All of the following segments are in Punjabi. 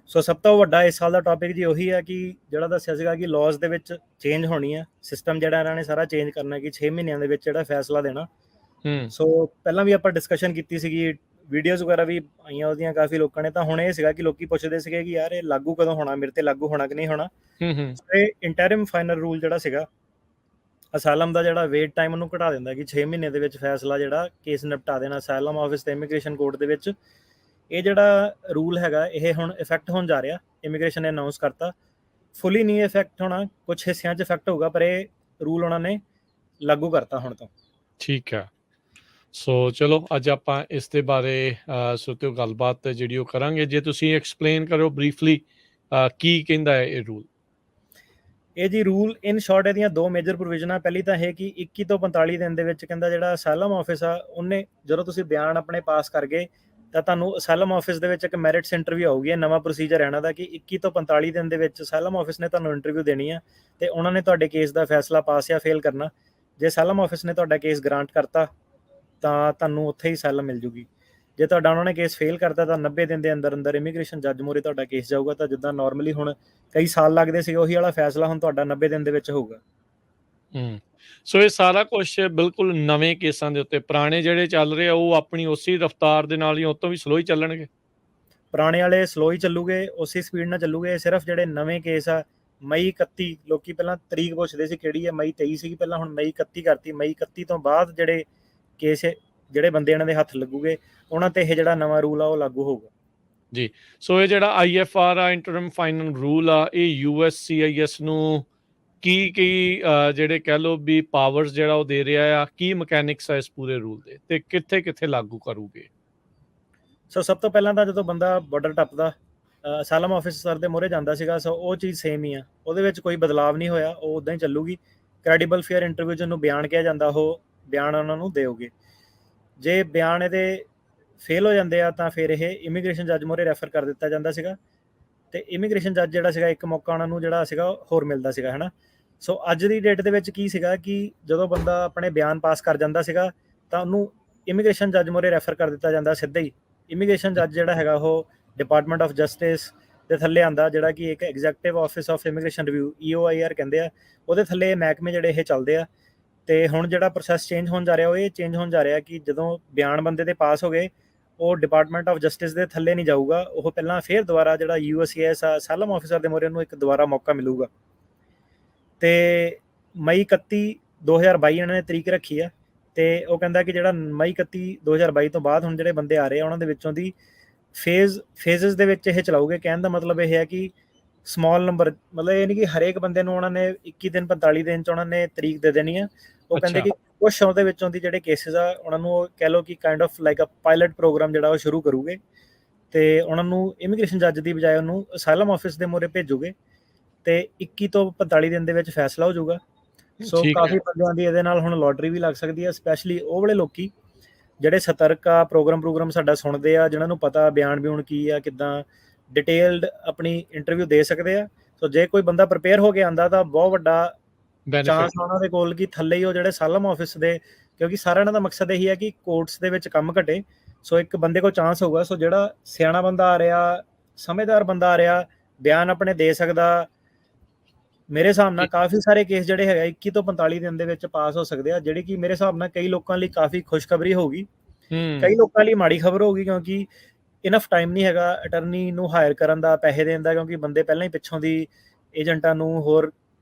ਸੋ ਸਭ ਤੋਂ ਵੱਡਾ ਇਸ ਸਾਲ ਦਾ ਟੌਪਿਕ ਜੀ ਉਹੀ ਹੈ ਕਿ ਜਿਹੜਾ ਦੱਸਿਆ ਸੀਗਾ ਕਿ ਲਾਜ਼ ਦੇ ਵਿੱਚ ਚੇਂਜ ਹੋਣੀ ਹੈ, ਸਿਸਟਮ ਜਿਹੜਾ ਇਹਨਾਂ ਨੇ ਸਾਰਾ ਚੇਂਜ ਕਰਨਾ ਕਿ 6 ਮਹੀਨਿਆਂ ਦੇ ਵਿੱਚ ਜਿਹੜਾ ਫੈਸਲਾ ਦੇਣਾ। ਸੋ ਪਹਿਲਾਂ ਵੀ ਆਪਾਂ ਡਿਸਕਸ਼ਨ ਕੀਤੀ ਸੀਗੀ, ਵੀਡੀਓਜ਼ ਵਗੈਰਾ ਵੀ ਆਈਆਂ ਉਹਦੀਆਂ ਕਾਫੀ ਲੋਕਾਂ ਨੇ। ਤਾਂ ਹੁਣ ਇਹ ਸੀਗਾ ਕਿ ਲੋਕੀ ਪੁੱਛਦੇ ਸੀਗੇ ਕਿ ਯਾਰ ਇਹ ਲਾਗੂ ਕਦੋਂ ਹੋਣਾ, ਮੇਰੇ ਤੇ ਲਾਗੂ ਹੋਣਾ ਕਿ ਨਹੀਂ ਹੋਣਾ। ਇਹ ਇੰਟਰਿਮ ਫਾਈਨਲ ਰੂਲ ਜਿਹੜਾ ਸੀਗਾ ਅਸਾਲਮ ਦਾ, ਜਿਹੜਾ ਵੇਟ ਟਾਈਮ ਉਹਨੂੰ ਘਟਾ ਦਿੰਦਾ ਕਿ 6 ਮਹੀਨੇ ਦੇ ਵਿੱਚ ਫੈਸਲਾ ਜਿਹੜਾ ਕੇਸ ਨਿਪਟਾ ਦੇਣਾ ਅਸਾਲਮ ਆਫਿਸ ਤੇ ਇਮੀਗ੍ਰੇਸ਼ਨ ਕੋਰਟ ਦੇ ਵਿੱਚ। ਇਹ ਜਿਹੜਾ ਰੂਲ ਹੈਗਾ ਇਹ ਹੁਣ ਇਫੈਕਟ ਹੋਣ ਜਾ ਰਿਹਾ, ਇਮੀਗ੍ਰੇਸ਼ਨ ਨੇ ਅਨਾਉਂਸ ਕਰਤਾ। ਫੁੱਲੀ ਨਹੀਂ ਇਫੈਕਟ ਹੋਣਾ, ਕੁਝ ਹਿੱਸਿਆਂ 'ਚ ਇਫੈਕਟ ਹੋਊਗਾ, ਪਰ ਇਹ ਰੂਲ ਉਹਨਾਂ ਨੇ ਲਾਗੂ ਕਰਤਾ ਹੁਣ ਤੋਂ। ਠੀਕ ਹੈ। ਸੋ ਚਲੋ ਅੱਜ ਆਪਾਂ ਇਸ ਦੇ ਬਾਰੇ ਸੋਤਿਓ ਗੱਲਬਾਤ ਜਿਹੜੀ ਉਹ ਕਰਾਂਗੇ। ਜੇ ਤੁਸੀਂ ਐਕਸਪਲੇਨ ਕਰੋ ਬਰੀਫਲੀ ਕੀ ਕਹਿੰਦਾ ਹੈ ਇਹ ਰੂਲ। ਇਹ ਜੀ ਰੂਲ ਇਨ ਸ਼ਾਰਟ ਇਹਦੀਆਂ ਦੋ ਮੇਜਰ ਪ੍ਰੋਵੀਜ਼ਨਾਂ। ਪਹਿਲੀ ਤਾਂ ਇਹ ਕਿ 21 ਤੋਂ 45 ਦਿਨ ਦੇ ਵਿੱਚ ਕਹਿੰਦਾ ਜਿਹੜਾ ਅਸਾਲਮ ਆਫਿਸ ਆ ਉਹਨੇ, ਜਦੋਂ ਤੁਸੀਂ ਬਿਆਨ ਆਪਣੇ ਪਾਸ ਕਰ ਗਏ ਤਾਂ ਤੁਹਾਨੂੰ ਅਸਾਲਮ ਆਫਿਸ ਦੇ ਵਿੱਚ ਇੱਕ ਮੈਰਿਟਸ ਇੰਟਰਵਿਊ ਆਊਗੀ। ਇਹ ਨਵਾਂ ਪ੍ਰੋਸੀਜਰ ਹੈ ਇਹਨਾਂ ਦਾ ਕਿ 21 ਤੋਂ 45 ਦਿਨ ਦੇ ਵਿੱਚ ਅਸਾਲਮ ਆਫਿਸ ਨੇ ਤੁਹਾਨੂੰ ਇੰਟਰਵਿਊ ਦੇਣੀ ਆ ਤੇ ਉਹਨਾਂ ਨੇ ਤੁਹਾਡੇ ਕੇਸ ਦਾ ਫੈਸਲਾ ਪਾਸ ਜਾਂ ਫੇਲ ਕਰਨਾ। ਜੇ ਅਸਾਲਮ ਆਫਿਸ ਨੇ ਤੁਹਾਡਾ ਕੇਸ ਗ੍ਰਾਂਟ ਕਰਤਾ ਤਾਂ ਤੁਹਾਨੂੰ ਉੱਥੇ ਹੀ ਅਸਾਲਮ ਮਿਲ ਜੂਗੀ। ਜੇ ਤੁਹਾਡਾ ਉਹਨਾਂ ਨੇ ਕੇਸ ਫੇਲ ਕਰਤਾ ਤਾਂ 90 ਦਿਨ ਦੇ ਅੰਦਰ ਅੰਦਰ ਇਮੀਗ੍ਰੇਸ਼ਨ ਜੱਜ ਮੂਹਰੇ ਤੁਹਾਡਾ ਕੇਸ ਜਾਊਗਾ। ਤਾਂ ਜਿੱਦਾਂ ਨਾਰਮਲੀ ਹੁਣ ਕਈ ਸਾਲ ਲੱਗਦੇ ਸੀ, ਉਹੀ ਵਾਲਾ ਫੈਸਲਾ ਹੁਣ ਤੁਹਾਡਾ 90 ਦਿਨ ਦੇ ਵਿੱਚ ਹੋਊਗਾ। ਸੋ ਇਹ ਸਾਰਾ ਕੁਝ ਬਿਲਕੁਲ ਨਵੇਂ ਕੇਸਾਂ ਦੇ ਉੱਤੇ। ਪੁਰਾਣੇ ਜਿਹੜੇ ਚੱਲ ਰਹੇ ਆ ਉਹ ਆਪਣੀ ਉਸੇ ਰਫ਼ਤਾਰ ਦੇ ਨਾਲ ਹੀ ਉਹ ਤੋਂ ਵੀ ਸਲੋ ਹੀ ਚੱਲਣਗੇ। ਪੁਰਾਣੇ ਵਾਲੇ ਸਲੋ ਹੀ ਚੱਲੂਗੇ, ਉਸੇ ਸਪੀਡ ਨਾਲ ਚੱਲੂਗੇ। ਸਿਰਫ ਜਿਹੜੇ ਨਵੇਂ ਕੇਸ ਆ ਮਈ 31, ਲੋਕੀ ਪਹਿਲਾਂ ਤਰੀਕ ਪੁੱਛਦੇ ਸੀ ਕਿਹੜੀ ਹੈ, ਮਈ 23 ਸੀਗੀ ਪਹਿਲਾਂ, ਹੁਣ ਮਈ 31 ਕਰਤੀ। ਮਈ 31 ਤੋਂ ਬਾਅਦ ਜਿਹੜੇ ਕੇਸ ਜਿਹੜੇ ਬੰਦੇ ਇਹਨਾਂ ਦੇ ਹੱਥ ਲੱਗੂਗੇ ਉਹਨਾਂ ਤੇ ਇਹ ਜਿਹੜਾ ਨਵਾਂ ਰੂਲ ਆ ਉਹ ਲਾਗੂ ਹੋਊਗਾ ਜੀ। ਸੋ ਇਹ ਜਿਹੜਾ IFR ਆ, ਇੰਟਰਮ ਫਾਈਨਲ ਰੂਲ ਆ, ਇਹ USCIS ਨੂੰ ਕੀ ਜਿਹੜੇ ਕਹਿ ਲਓ ਵੀ ਪਾਵਰਸ ਜਿਹੜਾ ਉਹ ਦੇ ਰਿਹਾ ਆ, ਕੀ ਮਕੈਨਿਕਸ ਆ ਇਸ ਪੂਰੇ ਰੂਲ ਦੇ ਤੇ ਕਿੱਥੇ ਕਿੱਥੇ ਲਾਗੂ ਕਰੂਗੇ। ਸੋ ਸਭ ਤੋਂ ਪਹਿਲਾਂ ਤਾਂ ਜਦੋਂ ਬੰਦਾ ਬਾਰਡਰ ਟੱਪਦਾ ਅਸਾਲਮ ਆਫਿਸਰ ਦੇ ਮੂਹਰੇ ਜਾਂਦਾ ਸੀਗਾ, ਸੋ ਉਹ ਚੀਜ਼ ਸੇਮ ਹੀ ਆ, ਉਹਦੇ ਵਿੱਚ ਕੋਈ ਬਦਲਾਵ ਨਹੀਂ ਹੋਇਆ, ਉਹ ਉੱਦਾਂ ਹੀ ਚੱਲੂਗੀ। ਕ੍ਰੈਡੀਬਲ ਫੇਅਰ ਇੰਟਰਵਿਊ ਜਿਹਨੂੰ ਬਿਆਨ ਕਿਹਾ ਜਾਂਦਾ, ਉਹ ਬਿਆਨ ਉਹਨਾਂ ਨੂੰ ਦਿਓਗੇ। ਜੇ ਬਿਆਨ ਇਹਦੇ ਫੇਲ ਹੋ ਜਾਂਦੇ ਆ ਤਾਂ ਫਿਰ ਇਹ ਇਮੀਗ੍ਰੇਸ਼ਨ ਜੱਜ ਮੂਹਰੇ ਰੈਫਰ ਕਰ ਦਿੱਤਾ ਜਾਂਦਾ ਸੀਗਾ ਤੇ ਇਮੀਗ੍ਰੇਸ਼ਨ ਜੱਜ ਜਿਹੜਾ ਸੀਗਾ ਇੱਕ ਮੌਕਾ ਉਹਨਾਂ ਨੂੰ ਜਿਹੜਾ ਸੀਗਾ ਹੋਰ ਮਿਲਦਾ ਸੀਗਾ, ਹੈ ਨਾ। ਸੋ ਅੱਜ ਦੀ ਡੇਟ ਦੇ ਵਿੱਚ ਕੀ ਸੀਗਾ ਕਿ ਜਦੋਂ ਬੰਦਾ ਆਪਣੇ ਬਿਆਨ ਪਾਸ ਕਰ ਜਾਂਦਾ ਸੀਗਾ ਤਾਂ ਉਹਨੂੰ ਇਮੀਗ੍ਰੇਸ਼ਨ ਜੱਜ ਮੂਹਰੇ ਰੈਫਰ ਕਰ ਦਿੱਤਾ ਜਾਂਦਾ ਸਿੱਧਾ ਹੀ। ਇਮੀਗ੍ਰੇਸ਼ਨ ਜੱਜ ਜਿਹੜਾ ਹੈਗਾ ਉਹ ਡਿਪਾਰਟਮੈਂਟ ਆਫ ਜਸਟਿਸ ਦੇ ਥੱਲੇ ਆਉਂਦਾ, ਜਿਹੜਾ ਕਿ ਇੱਕ executive office of immigration review EOIR ਕਹਿੰਦੇ ਆ, ਉਹਦੇ ਥੱਲੇ ਮਹਿਕਮੇ ਜਿਹੜੇ ਇਹ ਚੱਲਦੇ ਆ। ਤੇ ਹੁਣ ਜਿਹੜਾ ਪ੍ਰੋਸੈਸ ਚੇਂਜ ਹੋਣ ਜਾ ਰਿਹਾ ਉਹ ਇਹ ਚੇਂਜ ਹੋਣ ਜਾ ਰਿਹਾ ਕਿ ਜਦੋਂ ਬਿਆਨ ਬੰਦੇ ਦੇ ਪਾਸ ਹੋ ਗਏ ਉਹ ਡਿਪਾਰਟਮੈਂਟ ਆਫ ਜਸਟਿਸ ਦੇ ਥੱਲੇ ਨਹੀਂ ਜਾਊਗਾ, ਉਹ ਪਹਿਲਾਂ ਫਿਰ ਦੁਬਾਰਾ ਜਿਹੜਾ USCIS ਆ ਅਸਾਲਮ ਆਫਿਸਰ ਦੇ ਮੂਹਰੇ ਉਹਨੂੰ ਇੱਕ ਦੁਬਾਰਾ ਮੌਕਾ ਮਿਲੂਗਾ। ਤੇ ਮਈ 31 2022 ਇਹਨਾਂ ਨੇ ਤਰੀਕ ਰੱਖੀ ਆ ਤੇ ਉਹ ਕਹਿੰਦਾ ਕਿ ਜਿਹੜਾ ਮਈ 31 2022 ਤੋਂ ਬਾਅਦ ਹੁਣ ਜਿਹੜੇ ਬੰਦੇ ਆ ਰਹੇ ਆ ਉਹਨਾਂ ਦੇ ਵਿੱਚੋਂ ਦੀ ਫੇਜ਼ਸ ਦੇ ਵਿੱਚ ਇਹ ਚਲਾਉਗੇ। ਕਹਿਣ ਦਾ ਮਤਲਬ ਇਹ ਹੈ ਕਿ ਸਮਾਲ ਨੰਬਰ, ਮਤਲਬ ਇਹ ਨਹੀਂ ਕਿ ਹਰੇਕ ਬੰਦੇ ਨੂੰ ਉਹਨਾਂ ਨੇ 21 ਦਿਨ 45 ਦਿਨ 'ਚ ਉਹਨਾਂ ਨੇ ਤਰੀਕ ਦੇ ਦੇਣੀ ਆ। ਉਹ ਕਹਿੰਦੇ ਕਿ ਕੁਛ ਉਹਦੇ ਵਿੱਚੋਂ ਦੀ ਜਿਹੜੇ ਕੇਸਿਸ ਆ ਉਹਨਾਂ ਨੂੰ ਉਹ ਕਹਿ ਲਓ ਕਿ kind of like a pilot programme ਜਿਹੜਾ ਉਹ ਸ਼ੁਰੂ ਕਰੂਗੇ ਤੇ ਉਹਨਾਂ ਨੂੰ ਇਮੀਗ੍ਰੇਸ਼ਨ ਜੱਜ ਦੀ ਬਜਾਏ ਉਹਨੂੰ ਅਸਾਲਮ ਆਫਿਸ ਦੇ ਮੂਹਰੇ ਭੇਜੂਗੇ ਤੇ 21 ਤੋਂ 45 ਦਿਨ ਦੇ ਵਿੱਚ ਫੈਸਲਾ ਹੋ ਜਾਊਗਾ। ਸੋ ਕਾਫੀ ਬੰਦਿਆਂ ਦੀ ਇਹਦੇ ਨਾਲ ਹੁਣ ਲੋਟਰੀ ਵੀ ਲੱਗ ਸਕਦੀ ਹੈ, ਸਪੈਸ਼ਲੀ ਉਹ ਵਾਲੇ ਲੋਕੀ ਜਿਹੜੇ ਸਤਰਕ ਆ, ਪ੍ਰੋਗਰਾਮ ਸਾਡਾ ਸੁਣਦੇ ਆ, ਜਿਨ੍ਹਾਂ ਨੂੰ ਪਤਾ ਬਿਆਨ ਕੀ ਆ, ਕਿੱਦਾਂ ਡਿਟੇਲਡ ਆਪਣੀ ਇੰਟਰਵਿਊ ਦੇ ਸਕਦੇ ਆ। ਸੋ ਜੇ ਕੋਈ ਬੰਦਾ ਪ੍ਰਿਪੇਅਰ ਹੋ ਕੇ ਆਉਂਦਾ ਤਾਂ ਬਹੁਤ ਵੱਡਾ ਚਾਂਸ ਉਹਨਾਂ ਦੇ ਕੋਲ ਕਿ ਥੱਲੇ ਹੀ ਉਹ ਜਿਹੜੇ ਅਸਾਲਮ ਆਫਿਸ ਦੇ, ਕਿਉਂਕਿ ਸਾਰਿਆਂ ਦਾ ਮਕਸਦ ਇਹੀ ਹੈ ਕਿ ਕੋਰਟਸ ਦੇ ਵਿੱਚ ਕੰਮ ਘਟੇ। ਸੋ ਇੱਕ ਬੰਦੇ ਕੋਲ ਚਾਂਸ ਹੋਊਗਾ। ਸੋ ਜਿਹੜਾ ਸਿਆਣਾ ਬੰਦਾ ਆ ਰਿਹਾ, ਸਮਝਦਾਰ ਬੰਦਾ ਆ ਰਿਹਾ, ਬਿਆਨ ਆਪਣੇ ਦੇ ਸਕਦਾ, ਮੇਰੇ ਹਿਸਾਬ ਨਾਲ ਕਾਫੀ ਸਾਰੇ ਕੇਸ ਜਿਹੜੇ ਹੈਗਾ 21 ਤੋਂ 45 ਦਿਨ ਦੇ ਵਿੱਚ ਪਾਸ ਹੋ ਸਕਦੇ ਆ, ਜਿਹੜੀ ਕਿ ਮੇਰੇ ਹਿਸਾਬ ਨਾਲ ਕਈ ਲੋਕਾਂ ਲਈ ਕਾਫੀ ਖੁਸ਼ਖਬਰੀ ਹੋਊਗੀ, ਕਈ ਲੋਕਾਂ ਲਈ ਮਾੜੀ ਖਬਰ ਹੋਊਗੀ, ਕਿਉਂਕਿ ਇਨਫ ਟਾਈਮ ਨਹੀਂ ਹੈਗਾ ਅਟਰਨੀ ਨੂੰ ਹਾਇਰ ਕਰਨ ਦਾ, ਪੈਸੇ ਦੇਣ ਦਾ, ਕਿਉਂਕਿ ਬੰਦੇ ਪਹਿਲਾਂ ਹੀ ਪਿੱਛੋਂ ਦੀ ਏਜੰਟਾਂ ਨੂੰ ਹੋਰ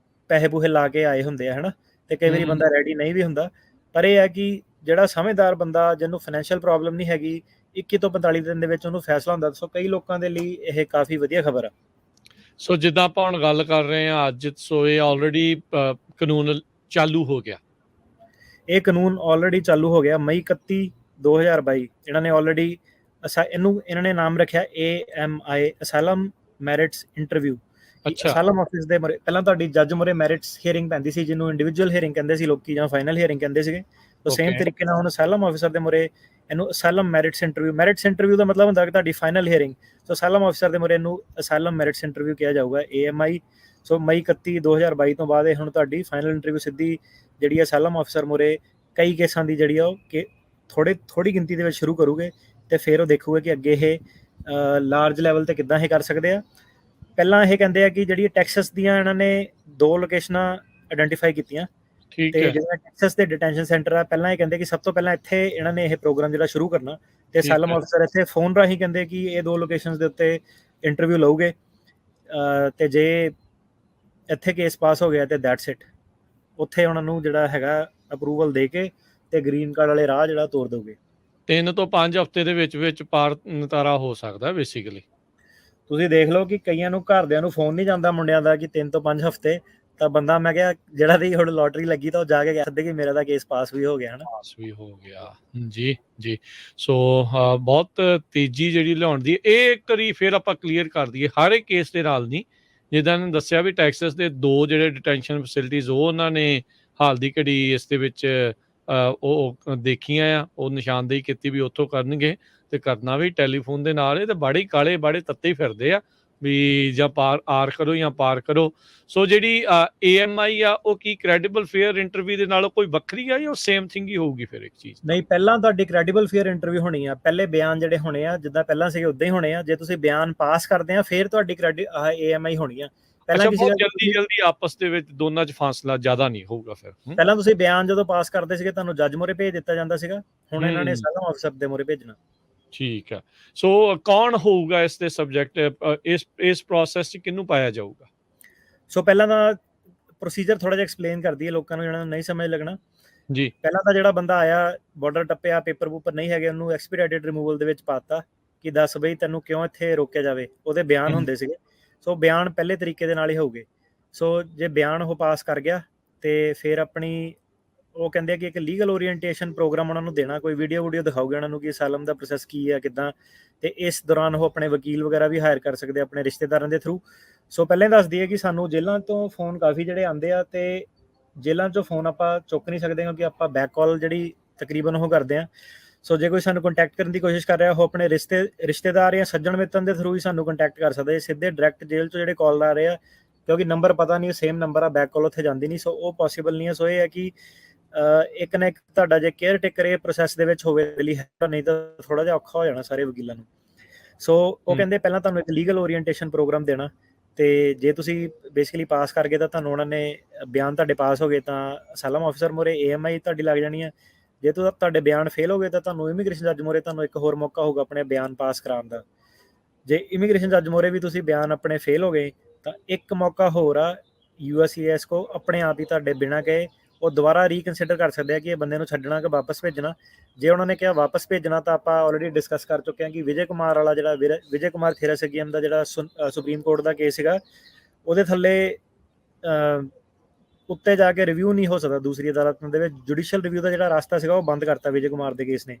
ਪੈਸੇ ਪੂਹੇ ਲਾ ਕੇ ਆਏ ਹੁੰਦੇ ਆ, ਹੈ ਨਾ। ਤੇ ਕਈ ਵਾਰੀ ਬੰਦਾ ਰੈਡੀ ਨਹੀਂ ਵੀ ਹੁੰਦਾ। ਪਰ ਇਹ ਹੈ ਕਿ ਜਿਹੜਾ ਸਮਝਦਾਰ ਬੰਦਾ ਜਿਹਨੂੰ ਫਾਈਨੈਂਸ਼ੀਅਲ ਪ੍ਰੋਬਲਮ ਨਹੀਂ ਹੈਗੀ, 21 ਤੋਂ 45 ਦਿਨ ਦੇ ਵਿੱਚ ਉਹਨੂੰ ਫੈਸਲਾ ਹੁੰਦਾ। ਸੋ ਕਈ ਲੋਕਾਂ ਦੇ ਲਈ ਇਹ ਕਾਫੀ ਵਧੀਆ ਖਬਰ ਆ। ਸੋ ਜਿੱਦਾਂ ਆਪਾਂ ਹੁਣ ਗੱਲ ਕਰ ਰਹੇ ਹਾਂ ਅੱਜ, ਸੋ ਇਹ ਆਲਰੇਡੀ ਕਾਨੂੰਨ ਚਾਲੂ ਹੋ ਗਿਆ। ਇਹ ਕਾਨੂੰਨ ਆਲਰੇਡੀ ਚਾਲੂ ਹੋ ਗਿਆ ਮਈ 31 2022। ਇਹਨਾਂ ਨੇ ਆਲਰੇਡੀ ਇਹਨਾਂ ਨੇ ਨਾਮ ਰੱਖਿਆ AMI ਅਸਾਲਮ ਮੈਰਿਟਸ ਇੰਟਰਵਿਊ। ਅਸਾਲਮ ਆਫਿਸ ਦੇ ਮੂਹਰੇ ਪਹਿਲਾਂ ਤੁਹਾਡੀ ਜੱਜ ਮੂਹਰੇ ਮੈਰਿਟਸ ਹੀਅਰਿੰਗ ਪੈਂਦੀ ਸੀ, ਜਿਹਨੂੰ ਇੰਡੀਵਿਜੂਅਲ ਹੀਅਰਿੰਗ ਕਹਿੰਦੇ ਸੀ ਲੋਕੀ, ਜਾਂ ਫਾਈਨਲ ਹੀਅਰਿੰਗ ਕਹਿੰਦੇ ਸੀਗੇ। ਸੋ ਸੇਮ ਤਰੀਕੇ ਨਾਲ ਹੁਣ ਅਸਾਲਮ ਆਫਿਸਰ ਦੇ ਮੂਹਰੇ ਇਹਨੂੰ ਅਸਾਲਮ ਮੈਰਿਟਸ ਇੰਟਰਵਿਊ, ਮੈਰਿਟਸ ਇੰਟਰਵਿਊ ਦਾ ਮਤਲਬ ਹੁੰਦਾ ਕਿ ਤੁਹਾਡੀ ਫਾਈਨਲ ਹੀਅਰਿੰਗ। ਸੋ ਅਸਾਲਮ ਆਫਿਸਰ ਦੇ ਮੂਹਰੇ ਇਹਨੂੰ ਅਸਾਲਮ ਮੈਰਿਟਸ ਇੰਟਰਵਿਊ ਕਿਹਾ ਜਾਊਗਾ, AMI। ਸੋ ਮਈ 31 2022 ਤੋਂ ਬਾਅਦ ਇਹ ਹੁਣ ਤੁਹਾਡੀ ਫਾਈਨਲ ਇੰਟਰਵਿਊ ਸਿੱਧੀ ਜਿਹੜੀ ਹੈ ਅਸਾਲਮ ਆਫਿਸਰ ਮੂਹਰੇ ਕਈ ਕੇਸਾਂ ਦੀ ਜਿਹੜੀ ਆ ਉਹ ਥੋੜੀ ਗਿਣਤੀ ਦੇ ਵਿੱਚ ਸ਼ੁਰੂ ਕਰੂਗੇ ਤੇ ਫਿਰ ਉਹ ਦੇਖੂਗੇ ਕਿ ਅੱਗੇ ਇਹ ਲਾਰਜ ਲੈਵਲ ਤੇ ਕਿੱਦਾਂ ਇਹ ਕਰ ਸਕਦੇ ਆ। ਪਹਿਲਾਂ ਇਹ ਕਹਿੰਦੇ ਆ ਕਿ ਜਿਹੜੀ ਟੈਕਸਸ ਦੀਆਂ ਇਹਨਾਂ ਨੇ 2 ਲੋਕੇਸ਼ਨਾਂ ਆਇਡੈਂਟੀਫਾਈ ਕੀਤੀਆਂ ਠੀਕ ਤੇ ਹੈ ਜਿਹੜਾ ਟੈਕਸਸ ਦੇ ਡਿਟੈਂਸ਼ਨ ਸੈਂਟਰ ਆ, ਪਹਿਲਾਂ ਇਹ ਕਹਿੰਦੇ ਕਿ ਸਭ ਤੋਂ ਪਹਿਲਾਂ ਇੱਥੇ ਇਹਨਾਂ ਨੇ ਇਹ ਪ੍ਰੋਗਰਾਮ ਜਿਹੜਾ ਸ਼ੁਰੂ ਕਰਨਾ, ਤੇ ਠੀਕ ਅਸਾਈਲਮ ਹੈ ਆਫਿਸਰ ਇੱਥੇ ਫੋਨ ਰਾਹੀਂ ਕਹਿੰਦੇ ਕਿ ਇਹ 2 ਲੋਕੇਸ਼ਨਸ ਦੇ ਉੱਤੇ ਇੰਟਰਵਿਊ ਲਓਗੇ, ਤੇ ਜੇ ਇੱਥੇ ਕੇਸ ਪਾਸ ਹੋ ਗਿਆ ਤੇ ਦੈਟਸ ਇਟ, ਉੱਥੇ ਉਹਨਾਂ ਨੂੰ ਜਿਹੜਾ ਹੈਗਾ ਅਪਰੂਵਲ ਦੇ ਕੇ ਤੇ ਗ੍ਰੀਨ ਕਾਰਡ ਵਾਲੇ ਰਾਹ ਜਿਹੜਾ ਤੋਰ ਦੋਗੇ। 3 ਤੋਂ 5 ਹਫ਼ਤੇ ਦੇ ਵਿੱਚ ਪਾਰ ਨਤਾਰਾ ਹੋ ਸਕਦਾ ਬੇਸਿਕਲੀ। ਤੁਸੀਂ ਦੇਖ ਲਓ ਕਿ ਕਈਆਂ ਨੂੰ ਘਰਦਿਆਂ ਨੂੰ ਫੋਨ ਨਹੀਂ ਜਾਂਦਾ ਮੁੰਡਿਆਂ ਦਾ ਕਿ 3 ਤੋਂ 5 ਹਫ਼ਤੇ, ਤਾਂ ਬੰਦਾ ਮੈਂ ਕਿਹਾ ਜਿਹੜਾ ਦੀ ਹੁਣ ਲੋਟਰੀ ਲੱਗੀ ਤਾਂ ਉਹ ਜਾ ਕੇ ਕਹਿ ਸਕਦੇ ਕਿ ਮੇਰਾ ਤਾਂ ਕੇਸ ਪਾਸ ਵੀ ਹੋ ਗਿਆ ਹਨਾ। ਪਾਸ ਵੀ ਹੋ ਗਿਆ ਜੀ ਜੀ। ਸੋ ਬਹੁਤ ਤੇਜ਼ੀ ਜਿਹੜੀ ਲਿਆਉਣ ਦੀ, ਇਹ ਇੱਕ ਵਾਰੀ ਫਿਰ ਆਪਾਂ ਕਲੀਅਰ ਕਰ ਦਈਏ, ਹਰ ਇੱਕ ਕੇਸ ਦੇ ਨਾਲ ਨਹੀਂ। ਜਿੱਦਾਂ ਨੇ ਦੱਸਿਆ ਵੀ ਟੈਕਸਸ ਦੇ 2 ਜਿਹੜੇ ਡਿਟੈਂਸ਼ਨ ਫੈਸਿਲਿਟੀਜ਼ ਉਹ ਉਹਨਾਂ ਨੇ ਹਾਲ ਦੀ ਘੜੀ ਇਸ ਦੇ ਵਿੱਚ ਉਹ ਦੇਖੀਆਂ ਆ, ਉਹ ਨਿਸ਼ਾਨਦੇਹੀ ਕੀਤੀ ਵੀ ਉੱਥੋਂ ਕਰਨਗੇ, ਤੇ ਕਰਨਾ ਵੀ ਟੈਲੀਫੋਨ ਦੇ ਨਾਲ। ਇਹ ਤਾਂ ਬੜੇ ਕਾਲੇ ਬੜੇ ਤੱਤੇ ਫਿਰਦੇ ਆ ਵੀ ਜਾਂ ਆਰ ਕਰੋ ਜਾਂ ਪਾਰ ਕਰੋ। ਸੋ ਜਿਹੜੀ AMI ਆ ਉਹ ਕੀ ਕ੍ਰੈਡੀਬਲ ਫੇਅਰ ਇੰਟਰਵਿਊ ਦੇ ਨਾਲ ਕੋਈ ਵੱਖਰੀ ਆ ਜਾਂ ਸੇਮ ਥਿੰਗ ਹੀ ਹੋਊਗੀ ਫਿਰ ਇੱਕ ਚੀਜ਼? ਨਹੀਂ, ਪਹਿਲਾਂ ਤੁਹਾਡੀ ਕ੍ਰੈਡੀਬਲ ਫੇਅਰ ਇੰਟਰਵਿਊ ਹੋਣੀ ਆ, ਪਹਿਲੇ ਬਿਆਨ ਜਿਹੜੇ ਹੋਣੇ ਆ ਜਿੱਦਾਂ ਪਹਿਲਾਂ ਸੀਗੇ ਉਦਾਂ ਹੀ ਹੋਣੇ ਆ। ਜੇ ਤੁਸੀਂ ਬਿਆਨ ਪਾਸ ਕਰਦੇ ਆ ਫਿਰ ਤੁਹਾਡੀ AMI ਹੋਣੀ ਆ। ਪਹਿਲਾਂ ਕਿਸੇ ਬਹੁਤ ਜਲਦੀ ਆਪਸ ਦੇ ਵਿੱਚ ਦੋਨਾਂ 'ਚ ਫਾਸਲਾ ਜ਼ਿਆਦਾ ਨਹੀਂ ਹੋਊਗਾ ਫਿਰ। ਪਹਿਲਾਂ ਤੁਸੀਂ ਬਿਆਨ ਜਦੋਂ ਪਾਸ ਕਰਦੇ ਸੀਗੇ ਤੁਹਾਨੂੰ ਜੱਜ ਮੋਰੇ ਭੇਜ ਦਿੱਤਾ ਜਾਂਦਾ ਸੀਗਾ, ਹੁਣ ਇਹਨਾਂ ਨੇ ਅਸਾਈਲਮ ਆਫਿਸਰ ਦੇ ਮੋਰੇ ਭੇਜਣਾ। ਠੀਕ ਹੈ। ਸੋ ਕੌਣ ਹੋਊਗਾ ਇਸ ਦੇ ਸਬਜੈਕਟ, ਇਸ ਪ੍ਰੋਸੈਸ 'ਚ ਕਿਹਨੂੰ ਪਾਇਆ ਜਾਊਗਾ? ਸੋ ਪਹਿਲਾਂ ਤਾਂ ਪ੍ਰੋਸੀਜਰ ਥੋੜਾ ਜਿਹਾ ਐਕਸਪਲੇਨ ਕਰਦੀ ਹੈ ਲੋਕਾਂ ਨੂੰ, ਜਿਹਨਾਂ ਨੂੰ ਨਹੀਂ ਸਮਝ ਲੱਗਣਾ ਜੀ। ਪਹਿਲਾਂ ਤਾਂ ਜਿਹੜਾ ਬੰਦਾ ਆਇਆ, ਬਾਰਡਰ ਟੱਪਿਆ, ਪੇਪਰ ਪੂਪਰ ਨਹੀਂ ਹੈਗੇ, ਉਹਨੂੰ ਐਕਸਪੀਡਾਈਟਡ ਰਿਮੂਵਲ ਦੇ ਵਿੱਚ ਪਾਤਾ ਕਿ ਦੱਸ ਬਈ ਤੈਨੂੰ ਕਿਉਂ ਇੱਥੇ ਰੋਕਿਆ ਜਾਵੇ। ਉਹਦੇ ਬਿਆਨ ਹੁੰਦੇ ਸੀਗੇ, ਸੋ ਬਿਆਨ ਪਹਿਲੇ ਤਰੀਕੇ ਦੇ ਨਾਲ ਹੀ ਹੋਊਗੇ। ਸੋ ਜੇ ਬਿਆਨ ਉਹ ਪਾਸ ਕਰ ਗਿਆ ਤੇ ਫਿਰ ਆਪਣੀ ਉਹ ਕਹਿੰਦੇ ਆ ਕਿ ਇੱਕ ਲੀਗਲ ਓਰੀਐਂਟੇਸ਼ਨ ਪ੍ਰੋਗਰਾਮ ਉਹਨਾਂ ਨੂੰ ਦੇਣਾ, ਕੋਈ ਵੀਡੀਓ ਦਿਖਾਓਗੇ ਉਹਨਾਂ ਨੂੰ ਕਿ ਅਸਾਈਲਮ ਦਾ ਪ੍ਰੋਸੈਸ ਕੀ ਹੈ ਕਿੱਦਾਂ, ਤੇ ਇਸ ਦੌਰਾਨ ਉਹ ਆਪਣੇ ਵਕੀਲ ਵਗੈਰਾ ਵੀ ਹਾਇਰ ਕਰ ਸਕਦੇ ਆਪਣੇ ਰਿਸ਼ਤੇਦਾਰਾਂ ਦੇ ਥਰੂ। ਸੋ ਪਹਿਲਾਂ ਹੀ ਦੱਸ ਦਈਏ ਕਿ ਸਾਨੂੰ ਜੇਲ੍ਹਾਂ ਤੋਂ ਫੋਨ ਕਾਫੀ ਜਿਹੜੇ ਆਉਂਦੇ ਆ, ਤੇ ਜੇਲ੍ਹਾਂ 'ਚੋਂ ਫੋਨ ਆਪਾਂ ਚੁੱਕ ਨਹੀਂ ਸਕਦੇ ਕਿਉਂਕਿ ਆਪਾਂ ਬੈਕ ਕਾਲ ਜਿਹੜੀ ਤਕਰੀਬਨ ਉਹ ਕਰਦੇ ਆ। ਸੋ ਜੇ ਕੋਈ ਸਾਨੂੰ ਕੰਟੈਕਟ ਕਰਨ ਦੀ ਕੋਸ਼ਿਸ਼ ਕਰ ਰਿਹਾ, ਉਹ ਆਪਣੇ ਰਿਸ਼ਤੇਦਾਰ ਜਾਂ ਸੱਜਣ ਮਿੱਤਰਾਂ ਦੇ ਥਰੂ ਹੀ ਸਾਨੂੰ ਕੰਟੈਕਟ ਕਰ ਸਕਦੇ। ਸਿੱਧੇ ਡਾਇਰੈਕਟ ਜੇਲ੍ਹ 'ਚੋਂ ਜਿਹੜੇ ਕਾਲ ਆ ਰਹੇ ਆ, ਕਿਉਂਕਿ ਨੰਬਰ ਪਤਾ ਨਹੀਂ, ਸੇਮ ਨੰਬਰ ਆ, ਬੈਕ ਕਾਲ ਉੱਥੇ ਜਾਂਦੀ ਨਹੀਂ, ਸੋ ਉਹ ਪੋਸੀਬਲ ਨਹੀਂ ਹੈ। ਸੋ ਇਹ ਹੈ ਕਿ ਇੱਕ ਨਾ ਇੱਕ ਤੁਹਾਡਾ ਜੇ ਕੇਅਰ ਟੇਕਰ ਇਹ ਪ੍ਰੋਸੈਸ ਦੇ ਵਿੱਚ ਹੋਵੇ ਲਈ ਹੈ, ਨਹੀਂ ਤਾਂ ਥੋੜਾ ਜਿਹਾ ਔਖਾ ਹੋ ਜਾਣਾ ਸਾਰੇ ਵਕੀਲਾਂ ਨੂੰ। ਸੋ ਉਹ ਕਹਿੰਦੇ ਪਹਿਲਾਂ ਤੁਹਾਨੂੰ ਇੱਕ ਲੀਗਲ ਓਰੀਐਂਟੇਸ਼ਨ ਪ੍ਰੋਗਰਾਮ ਦੇਣਾ, ਤੇ ਜੇ ਤੁਸੀਂ ਬੇਸਿਕਲੀ ਪਾਸ ਕਰ ਗਏ ਤਾਂ ਤੁਹਾਨੂੰ ਉਹਨਾਂ ਨੇ ਬਿਆਨ ਤੁਹਾਡੇ ਪਾਸ ਹੋ ਗਏ ਤਾਂ ਅਸਾਈਲਮ ਆਫਿਸਰ ਮੋਰੇ AMI ਤੁਹਾਡੀ ਲੱਗ ਜਾਣੀ ਹੈ। ਜੇ ਤੁਹਾਡੇ ਬਿਆਨ ਫੇਲ ਹੋ ਗਏ ਤਾਂ ਤੁਹਾਨੂੰ ਇਮੀਗ੍ਰੇਸ਼ਨ ਜੱਜ ਮੋਰੇ ਤੁਹਾਨੂੰ ਇੱਕ ਹੋਰ ਮੌਕਾ ਹੋਊਗਾ ਆਪਣੇ ਬਿਆਨ ਪਾਸ ਕਰਾਉਣ ਦਾ। ਜੇ ਇਮੀਗ੍ਰੇਸ਼ਨ ਜੱਜ ਮੋਰੇ ਵੀ ਤੁਸੀਂ ਬਿਆਨ ਆਪਣੇ ਫੇਲ ਹੋ ਗਏ ਤਾਂ ਇੱਕ ਮੌਕਾ ਹੋਰ ਆ, USCIS ਕੋ ਆਪਣੇ ਆਪ ਹੀ ਤੁਹਾਡੇ ਬਿਨਾਂ ਕਹੇ ਉਹ ਦੁਬਾਰਾ ਰੀਕਨਸੀਡਰ ਕਰ ਸਕਦੇ ਆ ਕਿ ਇਹ ਬੰਦੇ ਨੂੰ ਛੱਡਣਾ ਕਿ ਵਾਪਸ ਭੇਜਣਾ। ਜੇ ਉਹਨਾਂ ਨੇ ਕਿਹਾ ਵਾਪਸ ਭੇਜਣਾ ਤਾਂ ਆਪਾਂ ਆਲਰੇਡੀ ਡਿਸਕਸ ਕਰ ਚੁੱਕੇ ਹਾਂ ਕਿ ਵਿਜੇ ਕੁਮਾਰ ਵਾਲਾ ਜਿਹੜਾ ਵਿਜੇ ਕੁਮਾਰ ਥੇਰਾਸਿਗੀਅਮ ਦਾ ਜਿਹੜਾ ਸੁਪਰੀਮ ਕੋਰਟ ਦਾ ਕੇਸ ਸੀਗਾ, ਉਹਦੇ ਥੱਲੇ ਉੱਤੇ ਜਾ ਕੇ ਰਿਵਿਊ ਨਹੀਂ ਹੋ ਸਕਦਾ ਦੂਸਰੀ ਅਦਾਲਤਾਂ ਦੇ ਵਿੱਚ। ਜੁਡੀਸ਼ੀਅਲ ਰਿਵਿਊ ਦਾ ਜਿਹੜਾ ਰਸਤਾ ਸੀਗਾ ਉਹ ਬੰਦ ਕਰਤਾ ਵਿਜੇ ਕੁਮਾਰ ਦੇ ਕੇਸ ਨੇ।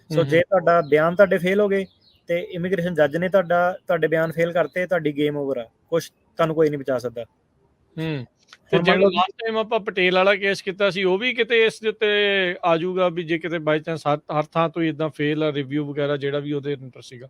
ਸੋ ਜੇ ਤੁਹਾਡਾ ਬਿਆਨ ਤੁਹਾਡੇ ਫੇਲ ਹੋ ਗਏ ਤੇ ਇਮੀਗ੍ਰੇਸ਼ਨ ਜੱਜ ਨੇ ਤੁਹਾਡੇ ਬਿਆਨ ਫੇਲ ਕਰਤੇ, ਤੁਹਾਡੀ ਗੇਮ ਓਵਰ ਆ, ਕੁਛ ਤੁਹਾਨੂੰ ਕੋਈ ਨਹੀਂ ਬਚਾ ਸਕਦਾ। ਤੇ ਜਿਹੜਾ ਲਾਸਟ ਟਾਈਮ ਆਪਾਂ ਪਟੇਲ ਵਾਲਾ ਕੇਸ ਕੀਤਾ ਸੀ, ਉਹ ਵੀ ਕਿਤੇ ਇਸ ਦੇ ਉੱਤੇ ਆ ਜਾਊਗਾ ਵੀ ਜੇ ਕਿਤੇ ਬਾਈ ਚਾਂਸ ਹਰ ਥਾਂ ਤੋਂ ਇਦਾਂ ਫੇਲ ਆ ਰਿਵਿਊ ਵਗੈਰਾ ਜਿਹੜਾ ਵੀ ਉਹਦੇ ਅੰਦਰ ਸੀਗਾ?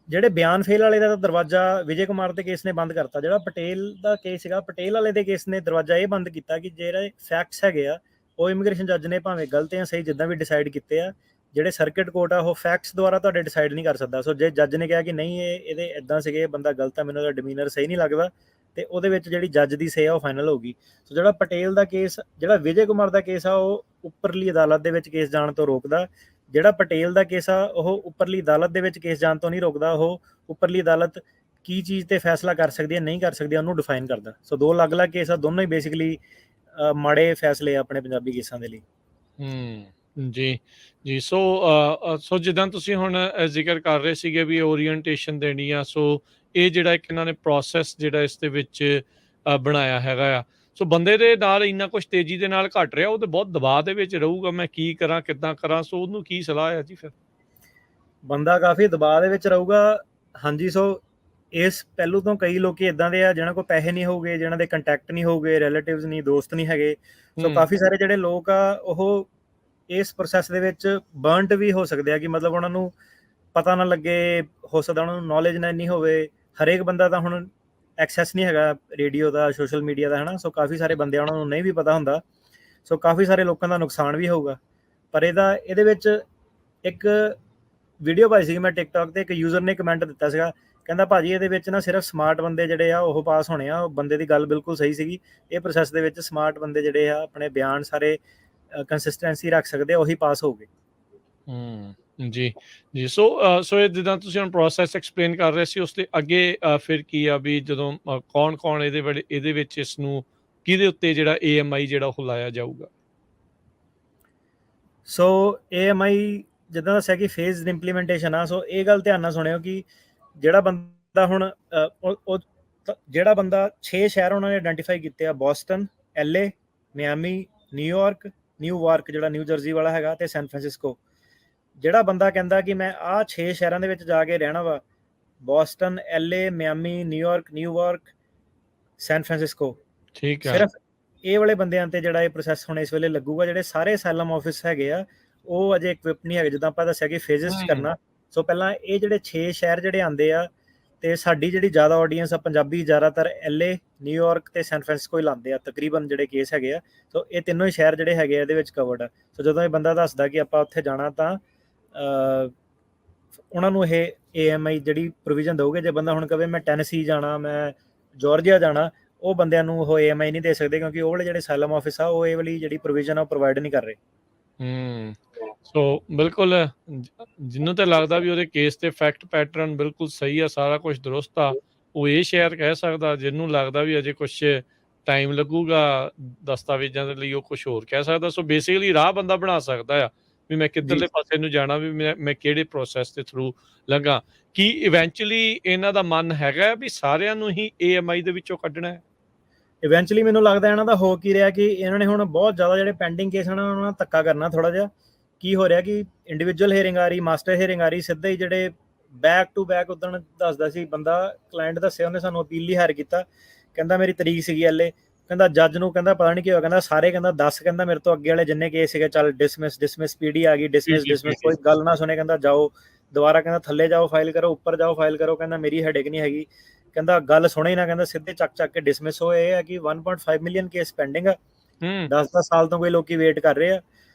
ਜਿਹੜੇ ਬਿਆਨ ਫੇਲ ਵਾਲੇ ਦਾ ਦਰਵਾਜ਼ਾ ਵਿਜੇ ਕੁਮਾਰ ਦੇ ਕੇਸ ਨੇ ਬੰਦ ਕਰਤਾ। ਜਿਹੜਾ ਪਟੇਲ ਦਾ ਕੇਸ ਸੀਗਾ, ਪਟੇਲ ਵਾਲੇ ਦੇ ਕੇਸ ਨੇ ਦਰਵਾਜ਼ਾ ਇਹ ਬੰਦ ਕੀਤਾ ਕਿ ਜਿਹੜੇ ਫੈਕਟਸ ਹੈਗੇ ਆ ਉਹ ਇਮੀਗ੍ਰੇਸ਼ਨ ਜੱਜ ਨੇ ਭਾਵੇਂ ਗਲਤ ਜਾਂ ਸਹੀ ਜਿੱਦਾਂ ਵੀ ਡਿਸਾਈਡ ਕੀਤੇ ਆ, ਜਿਹੜੇ ਸਰਕਿਟ ਕੋਰਟ ਆ ਉਹ ਫੈਕਟਸ ਦੁਆਰਾ ਤੁਹਾਡੇ ਡਿਸਾਈਡ ਨਹੀਂ ਕਰ ਸਕਦਾ। ਸੋ ਜੇ ਜੱਜ ਨੇ ਕਿਹਾ ਕਿ ਨਹੀਂ ਇਹਦੇ ਇਦਾਂ ਸੀਗੇ, ਇਹ ਬੰਦਾ ਗਲਤ ਆ, ਮੈਨੂੰ ਉਹਦਾ ਡਿਮੀਨਰ ਸਹੀ ਨਹੀਂ ਲੱਗਦਾ, ਤੇ ਉਹਦੇ ਵਿੱਚ ਜਿਹੜੀ ਜੱਜ ਦੀ ਸੇ ਆ ਉਹ ਫਾਈਨਲ ਹੋਊਗੀ। ਸੋ ਜਿਹੜਾ ਪਟੇਲ ਦਾ ਕੇਸ, ਜਿਹੜਾ ਵਿਜੇ ਕੁਮਾਰ ਦਾ ਕੇਸ ਆ, ਉਹ ਉੱਪਰਲੀ ਅਦਾਲਤ ਦੇ ਵਿੱਚ ਕੇਸ ਜਾਣ ਤੋਂ ਰੋਕਦਾ। ਜਿਹੜਾ ਪਟੇਲ ਦਾ ਕੇਸ ਆ ਉਹ ਉੱਪਰਲੀ ਅਦਾਲਤ ਦੇ ਵਿੱਚ ਕੇਸ ਜਾਣ ਤੋਂ ਨਹੀਂ ਰੋਕਦਾ, ਉਹ ਉੱਪਰਲੀ ਅਦਾਲਤ ਕੀ ਚੀਜ਼ ਤੇ ਫੈਸਲਾ ਕਰ ਸਕਦੀ ਹੈ ਨਹੀਂ ਕਰ ਸਕਦੀ ਉਹਨੂੰ ਡਿਫਾਈਨ ਕਰਦਾ। ਸੋ ਦੋ ਅਲੱਗ-ਅਲੱਗ ਕੇਸ ਆ, ਦੋਨੋਂ ਹੀ ਬੇਸਿਕਲੀ ਮਾੜੇ ਫੈਸਲੇ ਆ ਆਪਣੇ ਪੰਜਾਬੀ ਕੇਸਾਂ ਦੇ ਲਈ। ਜੀ ਜੀ। ਸੋ ਜਿੱਦਾਂ ਤੁਸੀਂ ਹੁਣ ਜ਼ਿਕਰ ਕਰ ਰਹੇ ਸੀਗੇ ਵੀ ਓਰੀਐਂਟੇਸ਼ਨ ਦੇਣੀ ਆ, ਸੋ ਇਹ ਜਿਹੜਾ ਇੱਕ ਇਹਨਾਂ ਨੇ ਪ੍ਰੋਸੈਸ ਜਿਹੜਾ ਇਸ ਦੇ ਵਿੱਚ ਬਣਾਇਆ ਹੈਗਾ ਆ, ਸੋ ਬੰਦੇ ਦੇ ਨਾਲ ਇੰਨਾ ਕੁਛ ਤੇਜ਼ੀ ਦੇ ਨਾਲ ਘਟ ਰਿਹਾ, ਉਹ ਤੇ ਬਹੁਤ ਦਬਾਅ ਦੇ ਵਿੱਚ ਰਹੂਗਾ, ਮੈਂ ਕੀ ਕਰਾਂ ਕਿੱਦਾਂ ਕਰਾਂ, ਸੋ ਉਹਨੂੰ ਕੀ ਸਲਾਹ ਹੈ ਜੀ? ਫਿਰ ਬੰਦਾ ਕਾਫੀ ਦਬਾਅ ਦੇ ਵਿੱਚ ਰਹੂਗਾ। ਹਾਂਜੀ, ਸੋ ਇਸ ਪਹਿਲੂ ਤੋਂ ਕਈ ਲੋਕੀ ਇਦਾਂ ਦੇ ਆ ਜਿਹਨਾਂ ਕੋਲ ਪੈਸੇ ਨਹੀਂ ਹੋਊਗੇ, ਜਿਹਨਾਂ ਦੇ ਕੰਟੈਕਟ ਨਹੀਂ ਹੋਊਗੇ, ਰਿਲੇਟਿਵਸ ਨਹੀਂ, ਦੋਸਤ ਨਹੀਂ ਹੈਗੇ। ਸੋ ਕਾਫੀ ਸਾਰੇ ਜਿਹੜੇ ਲੋਕ ਆ ਉਹ ਇਸ ਪ੍ਰੋਸੈਸ ਦੇ ਵਿੱਚ ਬਰਨਟ ਵੀ ਹੋ ਸਕਦੇ ਆ ਕਿ ਮਤਲਬ ਉਹਨਾਂ ਨੂੰ ਪਤਾ ਨਾ ਲੱਗੇ, ਹੋ ਸਕਦਾ ਉਹਨਾਂ ਨੂੰ ਨੌਲੇਜ ਨਾ ਇੰਨੀ ਹੋਵੇ। ਹਰੇਕ ਬੰਦਾ ਤਾਂ ਹੁਣ ਐਕਸੈਸ ਨਹੀਂ ਹੈਗਾ ਰੇਡੀਓ ਦਾ, ਸੋਸ਼ਲ ਮੀਡੀਆ ਦਾ, ਹੈ ਨਾ। ਸੋ ਕਾਫੀ ਸਾਰੇ ਬੰਦੇ ਉਹਨਾਂ ਨੂੰ ਨਹੀਂ ਵੀ ਪਤਾ ਹੁੰਦਾ। ਸੋ ਕਾਫੀ ਸਾਰੇ ਲੋਕਾਂ ਦਾ ਨੁਕਸਾਨ ਵੀ ਹੋਊਗਾ। ਪਰ ਇਹਦੇ ਵਿੱਚ ਇੱਕ ਵੀਡੀਓ ਪਾਈ ਸੀ ਮੈਂ ਟਿਕਟੌਕ ਤੇ, ਇੱਕ ਯੂਜ਼ਰ ਨੇ ਕਮੈਂਟ ਦਿੱਤਾ ਸੀਗਾ, ਕਹਿੰਦਾ ਭਾਜੀ ਇਹਦੇ ਵਿੱਚ ਨਾ ਸਿਰਫ ਸਮਾਰਟ ਬੰਦੇ ਜਿਹੜੇ ਆ ਉਹ ਪਾਸ ਹੋਣੇ ਆ। ਉਹ ਬੰਦੇ ਦੀ ਗੱਲ ਬਿਲਕੁਲ ਸਹੀ ਸੀਗੀ। ਇਹ ਪ੍ਰੋਸੈਸ ਦੇ ਵਿੱਚ ਸਮਾਰਟ ਬੰਦੇ ਜਿਹੜੇ ਆ ਆਪਣੇ ਬਿਆਨ ਸਾਰੇ ਕੰਸਿਸਟੈਂਸੀ ਰੱਖ ਸਕਦੇ ਆ, ਉਹੀ ਪਾਸ ਹੋਊਗੇ। ਜੀ ਜੀ। ਸੋ ਇਹ ਜਿੱਦਾਂ ਤੁਸੀਂ ਹੁਣ ਪ੍ਰੋਸੈਸ ਐਕਸਪਲੇਨ ਕਰ ਰਹੇ ਸੀ, ਉਸ ਦੇ ਅੱਗੇ ਫਿਰ ਕੀ ਆ ਵੀ ਜਦੋਂ ਕੌਣ ਇਹਦੇ ਵਿੱਚ ਇਸ ਨੂੰ ਕਿਹਦੇ ਉੱਤੇ ਜਿਹੜਾ AMI ਜਿਹੜਾ ਉਹ ਲਾਇਆ ਜਾਊਗਾ? ਸੋ AMI ਜਿੱਦਾਂ ਦੱਸਿਆ ਕਿ ਫੇਜ਼ਡ ਇੰਪਲੀਮੈਂਟੇਸ਼ਨ ਆ। ਸੋ ਇਹ ਗੱਲ ਧਿਆਨ ਨਾਲ ਸੁਣਿਓ ਕਿ ਜਿਹੜਾ ਬੰਦਾ ਹੁਣ ਜਿਹੜਾ ਬੰਦਾ 6 ਸ਼ਹਿਰ ਉਹਨਾਂ ਨੇ ਆਇਡੈਂਟੀਫਾਈ ਕੀਤੇ ਆ, ਬੋਸਟਨ, LA, ਮਿਆਮੀ, ਨਿਊਯਾਰਕ, ਨਿਊਵਾਰਕ ਜਿਹੜਾ ਨਿਊ ਜਰਸੀ ਵਾਲਾ ਹੈਗਾ, ਤੇ ਸੈਨ ਫਰਾਂਸਿਸਕੋ। ਜਿਹੜਾ ਬੰਦਾ ਕਹਿੰਦਾ ਕਿ ਮੈਂ ਆਹ 6 ਸ਼ਹਿਰਾਂ ਦੇ ਵਿੱਚ ਜਾ ਕੇ ਰਹਿਣਾ ਵਾ, Boston, LA, Miami, New York, Newark, San Francisco, ਠੀਕ ਹੈ। ਸਿਰਫ ਇਹ ਵਾਲੇ ਬੰਦਿਆਂ ਤੇ ਜਿਹੜਾ ਇਹ ਪ੍ਰੋਸੈਸ ਹੁਣ ਇਸ ਵੇਲੇ ਲੱਗੂਗਾ। ਜਿਹੜੇ ਸਾਰੇ ਅਸਾਈਲਮ ਆਫਿਸ ਹੈਗੇ ਆ ਉਹ ਅਜੇ ਇਕਵਿਪ ਨਹੀਂ ਹੈਗੇ, ਜਿੱਦਾਂ ਆਪਾਂ ਦੱਸਿਆ ਕਿ ਫੇਜ਼ਸ 'ਚ ਕਰਨਾ। ਸੋ ਪਹਿਲਾਂ ਇਹ ਜਿਹੜੇ 6 ਸ਼ਹਿਰ ਜਿਹੜੇ ਆਉਂਦੇ ਆ, ਤੇ ਸਾਡੀ ਜਿਹੜੀ ਜ਼ਿਆਦਾ ਆਡੀਅנס ਆ ਪੰਜਾਬੀ ਜ਼ਿਆਦਾਤਰ LA, ਨਿਊਯਾਰਕ ਤੇ ਸੈਨ ਫਰਾਂਸਿਸਕੋ ਹੀ ਲਾਉਂਦੇ ਆ ਤਕਰੀਬਨ ਜਿਹੜੇ ਕੇਸ ਹੈਗੇ ਆ। ਸੋ ਇਹ ਤਿੰਨੋਂ ਹੀ ਸ਼ਹਿਰ ਜਿਹੜੇ ਹੈਗੇ ਆ ਇਹਦੇ ਵਿੱਚ ਕਵਰਡ ਆ। ਸੋ ਜਦੋਂ ਇਹ ਬੰਦਾ ਦੱਸਦਾ ਕਿ ਆਪਾਂ ਉੱਥੇ ਜਾਣਾ, ਤਾਂ ਉਹਨਾਂ ਨੂੰ ਇਹ AMI ਜਿਹੜੀ ਪ੍ਰੋਵੀਜ਼ਨ ਦਊਗੇ। ਜੇ ਬੰਦਾ ਹੁਣ ਕਵੇ ਮੈਂ ਟੈਨਸੀ ਜਾਣਾ, ਮੈਂ ਜਾਰਜੀਆ ਜਾਣਾ, ਉਹ ਬੰਦਿਆਂ ਨੂੰ ਉਹ AMI ਨਹੀਂ ਦੇ ਸਕਦੇ, ਕਿਉਂਕਿ ਉਹ ਵਾਲੇ ਜਿਹੜੇ ਅਸਾਈਲਮ ਆਫਿਸ ਆ ਉਹ ਇਹ ਵਾਲੀ ਜਿਹੜੀ ਪ੍ਰੋਵੀਜ਼ਨ ਆ ਉਹ ਪ੍ਰੋਵਾਈਡ ਨਹੀਂ ਕਰ ਰਹੇ। ਸੋ ਬਿਲਕੁਲ ਜਿਹਨੂੰ ਤਾਂ ਲੱਗਦਾ ਵੀ ਉਹਦੇ ਕੇਸ ਤੇ ਫੈਕਟ ਪੈਟਰਨ ਬਿਲਕੁਲ ਸਹੀ ਆ, ਸਾਰਾ ਕੁਝ ਦਰੁਸਤ ਆ, ਉਹ ਇਹ ਸ਼ਹਿਰ ਕਹਿ ਸਕਦਾ। ਜਿਹਨੂੰ ਲੱਗਦਾ ਵੀ ਅਜੇ ਕੁਝ ਟਾਈਮ ਲੱਗੂਗਾ ਦਸਤਾਵੇਜ਼ਾਂ ਦੇ ਲਈ, ਉਹ ਕੁਝ ਹੋਰ ਕਹਿ ਸਕਦਾ। ਸੋ ਬੇਸਿਕਲੀ ਰਾਹ ਬੰਦਾ ਬਣਾ ਸਕਦਾ ਆ ਵੀ ਮੈਂ ਕਿੱਧਰਲੇ ਪਾਸੇ ਨੂੰ ਜਾਣਾ, ਵੀ ਮੈਂ ਕਿਹੜੇ ਪ੍ਰੋਸੈਸ ਦੇ ਥਰੂ ਲੰਘਾਂ। ਕੀ ਇਵੈਂਚੁਅਲੀ ਇਹਨਾਂ ਦਾ ਮਨ ਹੈਗਾ ਵੀ ਸਾਰਿਆਂ ਨੂੰ ਹੀ AMI ਦੇ ਵਿੱਚੋਂ ਕੱਢਣਾ ਹੈ? ਇਵੈਂਚੁਅਲੀ ਮੈਨੂੰ ਲੱਗਦਾ ਇਹਨਾਂ ਦਾ ਹੋ ਕੀ ਰਿਹਾ ਕਿ ਇਹਨਾਂ ਨੇ ਹੁਣ ਬਹੁਤ ਜ਼ਿਆਦਾ ਜਿਹੜੇ ਪੈਂਡਿੰਗ ਕੇਸ ਹਨ ਉਹਨਾਂ ਨਾਲ ਧੱਕਾ ਕਰਨਾ ਥੋੜਾ ਜਿਹਾ। ਕੀ ਹੋ ਰਿਹਾ ਕਿ ਇੰਡੀਵਿਜੂਅਲ ਹੀਅਰਿੰਗ ਆ ਰਹੀ, ਮਾਸਟਰ ਹੀਅਰਿੰਗ ਆ ਰਹੀ, ਸਿੱਧਾ ਹੀ ਜਿਹੜੇ ਬੈਕ ਟੂ ਬੈਕ। ਉਦਣ ਦੱਸਦਾ ਸੀ ਬੰਦਾ, ਕਲਾਇੰਟ ਦੱਸਿਆ, ਉਹਨੇ ਸਾਨੂੰ ਅਪੀਲ ਲਈ ਹਾਇਰ ਕੀਤਾ, ਕਹਿੰਦਾ ਮੇਰੀ ਤਰੀਕ ਸੀਗੀ LA, ਕਹਿੰਦਾ ਜੱਜ ਨੂੰ ਕਹਿੰਦਾ ਪਤਾ ਨਹੀਂ ਕੀ ਹੋਇਆ, ਕਹਿੰਦਾ ਸਾਰੇ ਕਹਿੰਦਾ 10 ਕਹਿੰਦਾ ਮੇਰੇ ਤੋਂ ਅੱਗੇ ਵਾਲੇ ਜਿੰਨੇ ਕੇਸ ਸੀਗੇ ਚੱਲ ਡਿਸਮਿਸ PD ਆ ਗਈ, ਡਿਸਮਿਸ ਕੋਈ ਗੱਲ ਨਾ ਸੁਣੇ, ਕਹਿੰਦਾ ਜਾਓ ਦੁਬਾਰਾ, ਕਹਿੰਦਾ ਥੱਲੇ ਜਾਓ ਫਾਈਲ ਕਰੋ, ਉੱਪਰ ਜਾਓ ਫਾਈਲ ਕਰੋ, ਕਹਿੰਦਾ ਮੇਰੀ ਹੈਡੇਕ ਨਹੀਂ ਹੈਗੀ, ਕਹਿੰਦਾ ਗੱਲ ਸੁਣੇ ਹੀ ਨਾ, ਕਹਿੰਦਾ ਸਿੱਧੇ ਚੱਕ ਕੇ ਡਿਸਮਿਸ ਹੋਏ। ਇਹ ਹੈ ਕਿ 1.5 ਮਿਲੀਅਨ ਕੇਸ ਪੈਂਡਿੰਗ ਆ, 10 ਸਾਲ ਤੋਂ ਕੋਈ ਲੋਕੀ ਵੇਟ ਕਰ ਰਹੇ ਆ।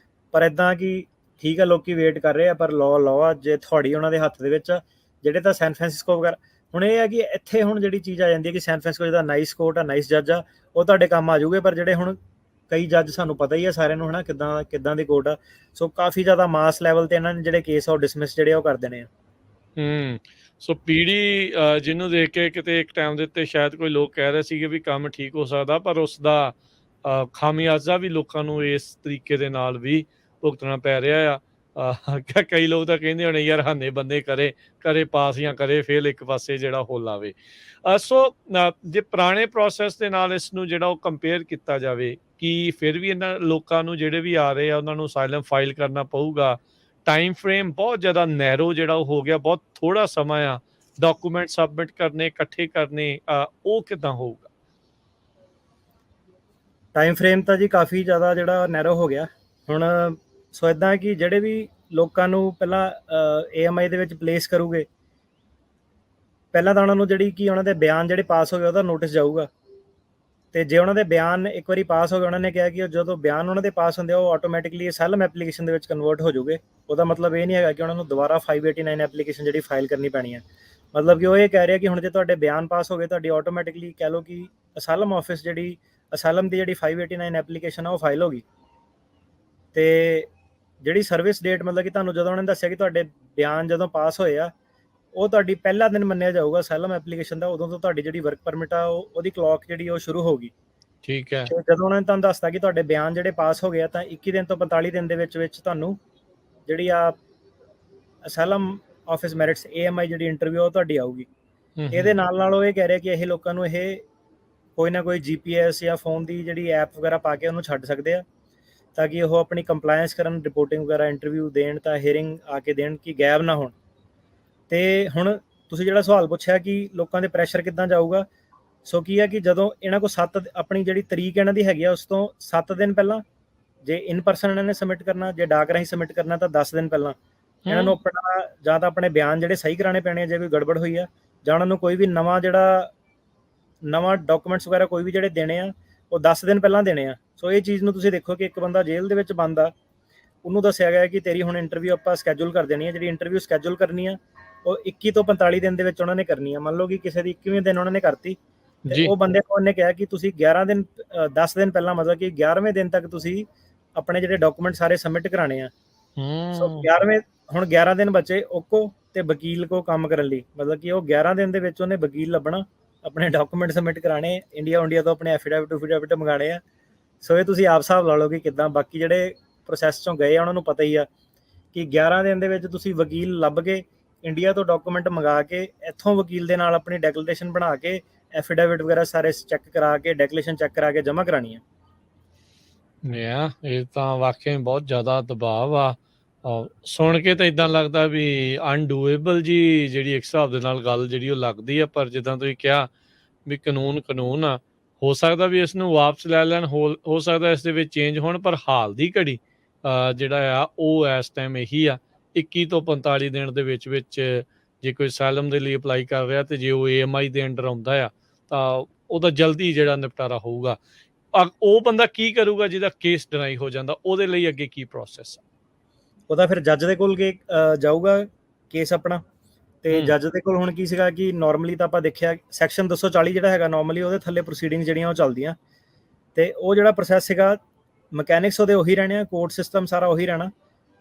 ਪਰ ਇਦਾਂ ਕਿ ਠੀਕ ਆ ਲੋਕੀ ਵੇਟ ਕਰ ਰਹੇ ਆ, ਪਰ ਲਾਅ ਆ ਜੇ ਤੁਹਾਡੀ ਉਹਨਾਂ ਦੇ ਹੱਥ ਦੇ ਵਿੱਚ ਆ। ਜਿਹੜੇ ਤਾਂ ਸੈਨ ਫਰਾਂਸਿਸਕੋ ਵਗੈਰਾ, ਹੁਣ ਇਹ ਹੈ ਕਿ ਇੱਥੇ ਹੁਣ ਜਿਹੜੀ ਚੀਜ਼ ਆ ਜਾਂਦੀ ਹੈ ਕਿ ਸੈਨ ਫਰਾਂਸਿਸਕੋ ਜਿਹਦਾ ਨਾਈਸ ਕੋਰਟ ਆ, ਨਾਈਸ ਜੱਜ ਆ, ਉਹ ਤੁਹਾਡੇ ਕੰਮ ਆ ਜਾਊਗੇ। ਪਰ ਜਿਹੜੇ ਹੁਣ ਕਈ ਜੱਜ ਸਾਨੂੰ ਪਤਾ ਹੀ ਆ ਸਾਰਿਆਂ ਨੂੰ, ਹੈ ਨਾ, ਕਿੱਦਾਂ ਦੀ ਕੋਰਟ ਆ। ਸੋ ਕਾਫੀ ਜ਼ਿਆਦਾ ਮਾਸ ਲੈਵਲ ਤੇ ਇਹਨਾਂ ਨੇ ਜਿਹੜੇ ਕੇਸ ਆ ਉਹ ਡਿਸਮਿਸ ਜਿਹੜੇ ਉਹ ਕਰ ਦੇਣੇ ਆ। ਸੋ PD ਜਿਹਨੂੰ ਦੇਖ ਕੇ ਕਿਤੇ ਇੱਕ ਟਾਈਮ ਦੇ ਉੱਤੇ ਸ਼ਾਇਦ ਕੋਈ ਲੋਕ ਕਹਿ ਰਹੇ ਸੀਗੇ ਵੀ ਕੰਮ ਠੀਕ ਹੋ ਸਕਦਾ, ਪਰ ਉਸ ਦਾ ਖਾਮਿਆਜ਼ਾ ਵੀ ਲੋਕਾਂ ਨੂੰ ਇਸ ਤਰੀਕੇ ਦੇ ਨਾਲ ਵੀ ਭੁਗਤਣਾ ਪੈ ਰਿਹਾ ਆ। ਕਈ ਲੋਕ ਤਾਂ ਕਹਿੰਦੇ ਹੋਣੇ ਯਾਰ ਹਾਨੇ ਬੰਦੇ ਕਰੇ ਪਾਸ ਜਾਂ ਕਰੇ ਫੇਲ, ਇੱਕ ਪਾਸੇ ਜਿਹੜਾ ਹੋ ਲਾਵੇ। ਸੋ ਜੇ ਪੁਰਾਣੇ ਪ੍ਰੋਸੈਸ ਦੇ ਨਾਲ ਇਸ ਨੂੰ ਜਿਹੜਾ ਉਹ ਕੰਪੇਅਰ ਕੀਤਾ ਜਾਵੇ, ਕਿ ਫਿਰ ਵੀ ਇਹਨਾਂ ਲੋਕਾਂ ਨੂੰ ਜਿਹੜੇ ਵੀ ਆ ਰਹੇ ਆ ਉਹਨਾਂ ਨੂੰ ਅਸਾਈਲਮ ਫਾਈਲ ਕਰਨਾ ਪਊਗਾ, ਟਾਈਮ ਫਰੇਮ ਬਹੁਤ ਜ਼ਿਆਦਾ ਨੈਰੋ ਜਿਹੜਾ ਉਹ ਹੋ ਗਿਆ, ਬਹੁਤ ਥੋੜਾ ਸਮਾਂ ਆ, ਡਾਕੂਮੈਂਟ ਸਬਮਿਟ ਕਰਨੇ, ਇਕੱਠੇ ਕਰਨੇ, ਉਹ ਕਿੱਦਾਂ ਹੋਊਗਾ? ਟਾਈਮ ਫਰੇਮ ਤਾਂ ਜੀ ਕਾਫੀ ਜ਼ਿਆਦਾ ਜਿਹੜਾ ਨੈਰੋ ਹੋ ਗਿਆ ਹੁਣ। ਸੋ ਇਦਾਂ ਕਿ ਜਿਹੜੇ ਵੀ ਲੋਕਾਂ ਨੂੰ ਪਹਿਲਾਂ AMI ਦੇ ਵਿੱਚ ਪਲੇਸ ਕਰੂਗੇ, ਪਹਿਲਾਂ ਤਾਂ ਉਹਨਾਂ ਨੂੰ ਜਿਹੜੀ ਕਿ ਉਹਨਾਂ ਦੇ ਬਿਆਨ ਜਿਹੜੇ ਪਾਸ ਹੋ ਗਏ ਉਹਦਾ ਨੋਟਿਸ ਜਾਊਗਾ। ਤੇ ਜੇ ਉਹਨਾਂ ਦੇ ਬਿਆਨ ਇੱਕ ਵਾਰੀ ਪਾਸ ਹੋ ਗਏ, ਉਹਨਾਂ ਨੇ ਕਿਹਾ ਕਿ ਜਦੋਂ ਬਿਆਨ ਉਹਨਾਂ ਦੇ ਪਾਸ ਹੁੰਦੇ ਆ ਉਹ ਆਟੋਮੈਟਿਕਲੀ ਅਸਾਈਲਮ ਐਪਲੀਕੇਸ਼ਨ ਦੇ ਵਿੱਚ ਕਨਵਰਟ ਹੋ ਜਾਊਗੇ। ਉਹਦਾ ਮਤਲਬ ਇਹ ਨਹੀਂ ਹੈਗਾ ਕਿ ਉਹਨਾਂ ਨੂੰ ਦੁਬਾਰਾ 589 ਐਪਲੀਕੇਸ਼ਨ ਜਿਹੜੀ ਫਾਈਲ ਕਰਨੀ ਪੈਣੀ ਹੈ। ਮਤਲਬ ਕਿ ਉਹ ਇਹ ਕਹਿ ਰਿਹਾ ਕਿ ਹੁਣ ਜੇ ਤੁਹਾਡੇ ਬਿਆਨ ਪਾਸ ਹੋ ਗਏ, ਤੁਹਾਡੀ ਆਟੋਮੈਟਿਕਲੀ ਕਹਿ ਲਓ ਕਿ ਅਸਾਈਲਮ ਆਫਿਸ ਜਿਹੜੀ ਅਸਾਈਲਮ ਦੀ ਜਿਹੜੀ 589 ਐਪਲੀਕੇਸ਼ਨ ਆ ਉਹ ਫਾਈਲ ਹੋ ਗਈ। ਤੇ ਜਿਹੜੀ ਸਰਵਿਸ ਡੇਟ, ਮਤਲਬ ਕਿ ਤੁਹਾਨੂੰ ਜਦੋਂ ਉਹਨਾਂ ਨੇ ਦੱਸਿਆ ਕਿ ਤੁਹਾਡੇ ਬਿਆਨ ਜਦੋਂ ਪਾਸ ਹੋਏ ਆ, ਉਹ ਤੁਹਾਡੀ ਪਹਿਲਾ ਦਿਨ ਮੰਨਿਆ ਜਾਊਗਾ ਅਸਾਈਲਮ ਐਪਲੀਕੇਸ਼ਨ ਦਾ। ਉਦੋਂ ਤੋਂ ਤੁਹਾਡੀ ਜਿਹੜੀ ਵਰਕ ਪਰਮਿਟ ਆ ਉਹਦੀ ਕਲੌਕ ਜਿਹੜੀ ਉਹ ਸ਼ੁਰੂ ਹੋ ਗਈ। ਠੀਕ ਹੈ। ਜਦੋਂ ਉਹਨਾਂ ਨੇ ਤੁਹਾਨੂੰ ਦੱਸਤਾ ਕਿ ਤੁਹਾਡੇ ਬਿਆਨ ਜਿਹੜੇ ਪਾਸ ਹੋ ਗਏ ਆ, ਤਾਂ 21 ਦਿਨ ਤੋਂ 45 ਦਿਨ ਦੇ ਵਿੱਚ ਤੁਹਾਨੂੰ ਜਿਹੜੀ ਆ ਅਸਾਈਲਮ ਆਫਿਸ ਮੈਰਿਟਸ AMI ਜਿਹੜੀ ਇੰਟਰਵਿਊ ਉਹ ਤੁਹਾਡੀ ਆਊਗੀ। ਇਹਦੇ ਨਾਲ ਉਹ ਇਹ ਕਹਿ ਰਿਹਾ ਕਿ ਇਹ ਲੋਕਾਂ ਨੂੰ ਇਹ ਕੋਈ ਨਾ ਕੋਈ GPS ਜਾਂ ਫੋਨ ਦੀ ਜਿਹੜੀ ਐਪ ਵਗੈਰਾ ਪਾ ਕੇ ਉਹਨੂੰ ਛੱਡ ਸਕਦੇ ਆ, ਤਾਂ ਕਿ ਉਹ ਆਪਣੀ ਕੰਪਲਾਇੰਸ ਕਰਨ, ਰਿਪੋਰਟਿੰਗ ਵਗੈਰਾ ਇੰਟਰਵਿਊ ਦੇਣ, ਤਾਂ ਹੀਅਰਿੰਗ ਆ ਕੇ ਦੇਣ ਕਿ ਗੈਪ ਨਾ ਹੋਣ। ਤੇ ਹੁਣ ਤੁਸੀਂ ਜਿਹੜਾ ਸਵਾਲ ਪੁੱਛਿਆ ਕਿ ਲੋਕਾਂ ਦੇ ਪ੍ਰੈਸ਼ਰ ਕਿੱਦਾਂ ਜਾਊਗਾ, ਸੋ ਕੀ ਹੈ ਕਿ ਜਦੋਂ ਇਹਨਾਂ ਕੋਲ ਆਪਣੀ ਜਿਹੜੀ ਤਰੀਕ ਇਹਨਾਂ ਦੀ ਹੈਗੀ ਆ ਉਸ ਤੋਂ 7 ਦਿਨ ਪਹਿਲਾਂ, ਜੇ ਇਨ ਪਰਸਨ ਇਹਨਾਂ ਨੇ ਸਬਮਿਟ ਕਰਨਾ, ਜੇ ਡਾਕ ਰਾਹੀਂ ਸਬਮਿਟ ਕਰਨਾ ਤਾਂ 10 ਦਿਨ ਪਹਿਲਾਂ ਇਹਨਾਂ ਨੂੰ ਆਪਣਾ ਜਾਂ ਤਾਂ ਆਪਣੇ ਬਿਆਨ ਜਿਹੜੇ ਸਹੀ ਕਰਾਣੇ ਪੈਣੇ ਆ ਜੇ ਕੋਈ ਗੜਬੜ ਹੋਈ ਆ, ਜਾਂ ਉਹਨਾਂ ਨੂੰ ਕੋਈ ਵੀ ਨਵਾਂ ਡਾਕੂਮੈਂਟਸ ਵਗੈਰਾ ਕੋਈ ਵੀ ਜਿਹੜੇ ਦੇਣੇ ਆ ਉਹ 10 ਦਿਨ ਪਹਿਲਾਂ ਦੇਣੇ ਆ। ਸੋ ਇਹ ਚੀਜ਼ ਨੂੰ ਤੁਸੀਂ ਦੇਖੋ ਕਿ ਇੱਕ ਬੰਦਾ ਜੇਲ੍ਹ ਦੇ ਵਿੱਚ ਬੰਦ ਆ, ਉਹਨੂੰ ਦੱਸਿਆ ਗਿਆ ਕਿ ਤੇਰੀ ਹੁਣ ਇੰਟਰਵਿਊ ਆਪਾਂ ਸਕੈਜੂਲ ਕਰ ਦੇਣੀ ਹੈ। ਜਿਹੜੀ ਇੰਟਰਵਿਊ ਸਕੈਜੂਲ ਕਰਨੀ ਆ ਉਹ 21 ਤੋਂ 45 ਦਿਨ ਦੇ ਵਿੱਚ ਉਹਨਾਂ ਨੇ ਕਰਨੀ ਆ। ਮੰਨ ਲਓ ਕਿ ਕਿਸੇ ਦੀ 21ਵੇਂ ਦਿਨ ਉਹਨਾਂ ਨੇ ਕਰਤੀ, ਤੇ ਜੀ ਉਹ ਬੰਦੇ ਨੂੰ ਉਹਨੇ ਕਿਹਾ ਕਿ ਤੁਸੀਂ 11 ਦਿਨ 10 ਦਿਨ ਪਹਿਲਾਂ, ਮਤਲਬ ਕਿ 11ਵੇਂ ਦਿਨ ਤੱਕ ਤੁਸੀਂ ਆਪਣੇ ਜਿਹੜੇ ਡਾਕੂਮੈਂਟ ਸਾਰੇ ਸਬਮਿਟ ਕਰਾਣੇ ਆ। ਸੋ ਹੂੰ 11ਵੇਂ ਹੁਣ 11 ਦਿਨ ਬਚੇ ਓਕੋ ਤੇ ਵਕੀਲ ਕੋ ਕੰਮ ਕਰਨ ਲਈ, ਮਤਲਬ ਕਿ ਉਹ 11 ਦਿਨ ਦੇ ਵਿੱਚ ਉਹਨੇ ਵਕੀਲ ਲੱਭਣਾ, ਆਪਣੇ ਡਾਕੂਮੈਂਟ ਸਬਮਿਟ ਕਰਾਣੇ, ਇੰਡੀਆ ਤੋਂ ਆਪਣੇ ਐਫੀਡੈਵਿਟ ਮੰਗਾਣੇ ਆ। ਸੋ ਇਹ ਤੁਸੀਂ ਆਪ ਹਿਸਾਬ ਲਾ ਲਓ ਕਿ ਕਿੱਦਾਂ। ਬਾਕੀ ਜਿਹੜੇ ਪ੍ਰੋਸੈਸ ਚੋਂ ਗਏ ਆ ਉਹਨਾਂ ਨੂੰ ਪਤਾ ਹੀ ਆ ਕਿ 11 ਦਿਨ ਦੇ ਵਿੱਚ ਤੁਸੀਂ ਵਕੀਲ ਲੱਭ ਕੇ, ਇੰਡੀਆ ਤੋਂ ਡਾਕੂਮੈਂਟ ਮੰਗਾ ਕੇ, ਇੱਥੋਂ ਵਕੀਲ ਦੇ ਨਾਲ ਆਪਣੀ ਡੈਕਲੇਰੇਸ਼ਨ ਬਣਾ ਕੇ, ਐਫੀਡੈਵਿਟ ਵਗੈਰਾ ਸਾਰੇ ਚੈੱਕ ਕਰਾ ਕੇ, ਡੈਕਲੇਰੇਸ਼ਨ ਚੈੱਕ ਕਰਾ ਕੇ ਜਮ੍ਹਾਂ ਕਰਾਣੀ ਹੈ। ਇਹ ਤਾਂ ਵਾਕਿਆ ਬਹੁਤ ਜ਼ਿਆਦਾ ਦਬਾਅ ਆ। ਸੁਣ ਕੇ ਤਾਂ ਇਦਾਂ ਲੱਗਦਾ ਵੀ ਅਨਡੂਏਬਲ ਜੀ, ਜਿਹੜੀ ਇੱਕ ਹਿਸਾਬ ਦੇ ਨਾਲ ਗੱਲ ਜਿਹੜੀ ਉਹ ਲੱਗਦੀ ਆ। ਪਰ ਜਿੱਦਾਂ ਤੁਸੀਂ ਕਿਹਾ ਵੀ ਕਾਨੂੰਨ ਆ, ਹੋ ਸਕਦਾ ਵੀ ਇਸ ਨੂੰ ਵਾਪਸ ਲੈ ਲੈਣ, ਹੋ ਸਕਦਾ ਇਸ ਦੇ ਵਿੱਚ ਚੇਂਜ ਹੋਣ, ਪਰ ਹਾਲ ਦੀ ਘੜੀ ਜਿਹੜਾ ਆ ਉਹ ਇਸ ਟਾਈਮ ਇਹੀ ਆ 21 ਤੋਂ 45 ਦਿਨ ਦੇ ਵਿੱਚ ਜੇ ਕੋਈ ਅਸਾਈਲਮ ਦੇ ਲਈ ਅਪਲਾਈ ਕਰ ਰਿਹਾ ਤੇ ਜੇ ਉਹ AMI ਦੇ ਅੰਡਰ ਆਉਂਦਾ ਆ ਤਾਂ ਉਹਦਾ ਜਲਦੀ ਜਿਹੜਾ ਨਿਪਟਾਰਾ ਹੋਊਗਾ। ਉਹ ਬੰਦਾ ਕੀ ਕਰੂਗਾ ਜਿਹਦਾ ਕੇਸ ਡਿਨਾਈ ਹੋ ਜਾਂਦਾ? ਉਹਦੇ ਲਈ ਅੱਗੇ ਕੀ ਪ੍ਰੋਸੈਸ ਆ? ਉਹਦਾ ਫਿਰ ਜੱਜ ਦੇ ਕੋਲ ਜਾਊਗਾ ਕੇਸ ਆਪਣਾ, ਤੇ ਜੱਜ ਦੇ ਕੋਲ ਹੁਣ ਕੀ ਸੀਗਾ ਕਿ ਨਾਰਮਲੀ ਤਾਂ ਆਪਾਂ ਦੇਖਿਆ ਸੈਕਸ਼ਨ 240 ਜਿਹੜਾ ਹੈਗਾ ਨਾਰਮਲੀ ਉਹਦੇ ਥੱਲੇ ਪ੍ਰੋਸੀਡਿੰਗ ਜਿਹੜੀਆਂ ਉਹ ਚੱਲਦੀਆਂ, ਤੇ ਉਹ ਜਿਹੜਾ ਪ੍ਰੋਸੈਸ ਸੀਗਾ ਮਕੈਨਿਕਸ ਉਹਦੇ ਉਹੀ ਰਹਿਣੇ ਆ, ਕੋਰਟ ਸਿਸਟਮ ਸਾਰਾ ਉਹੀ ਰਹਿਣਾ।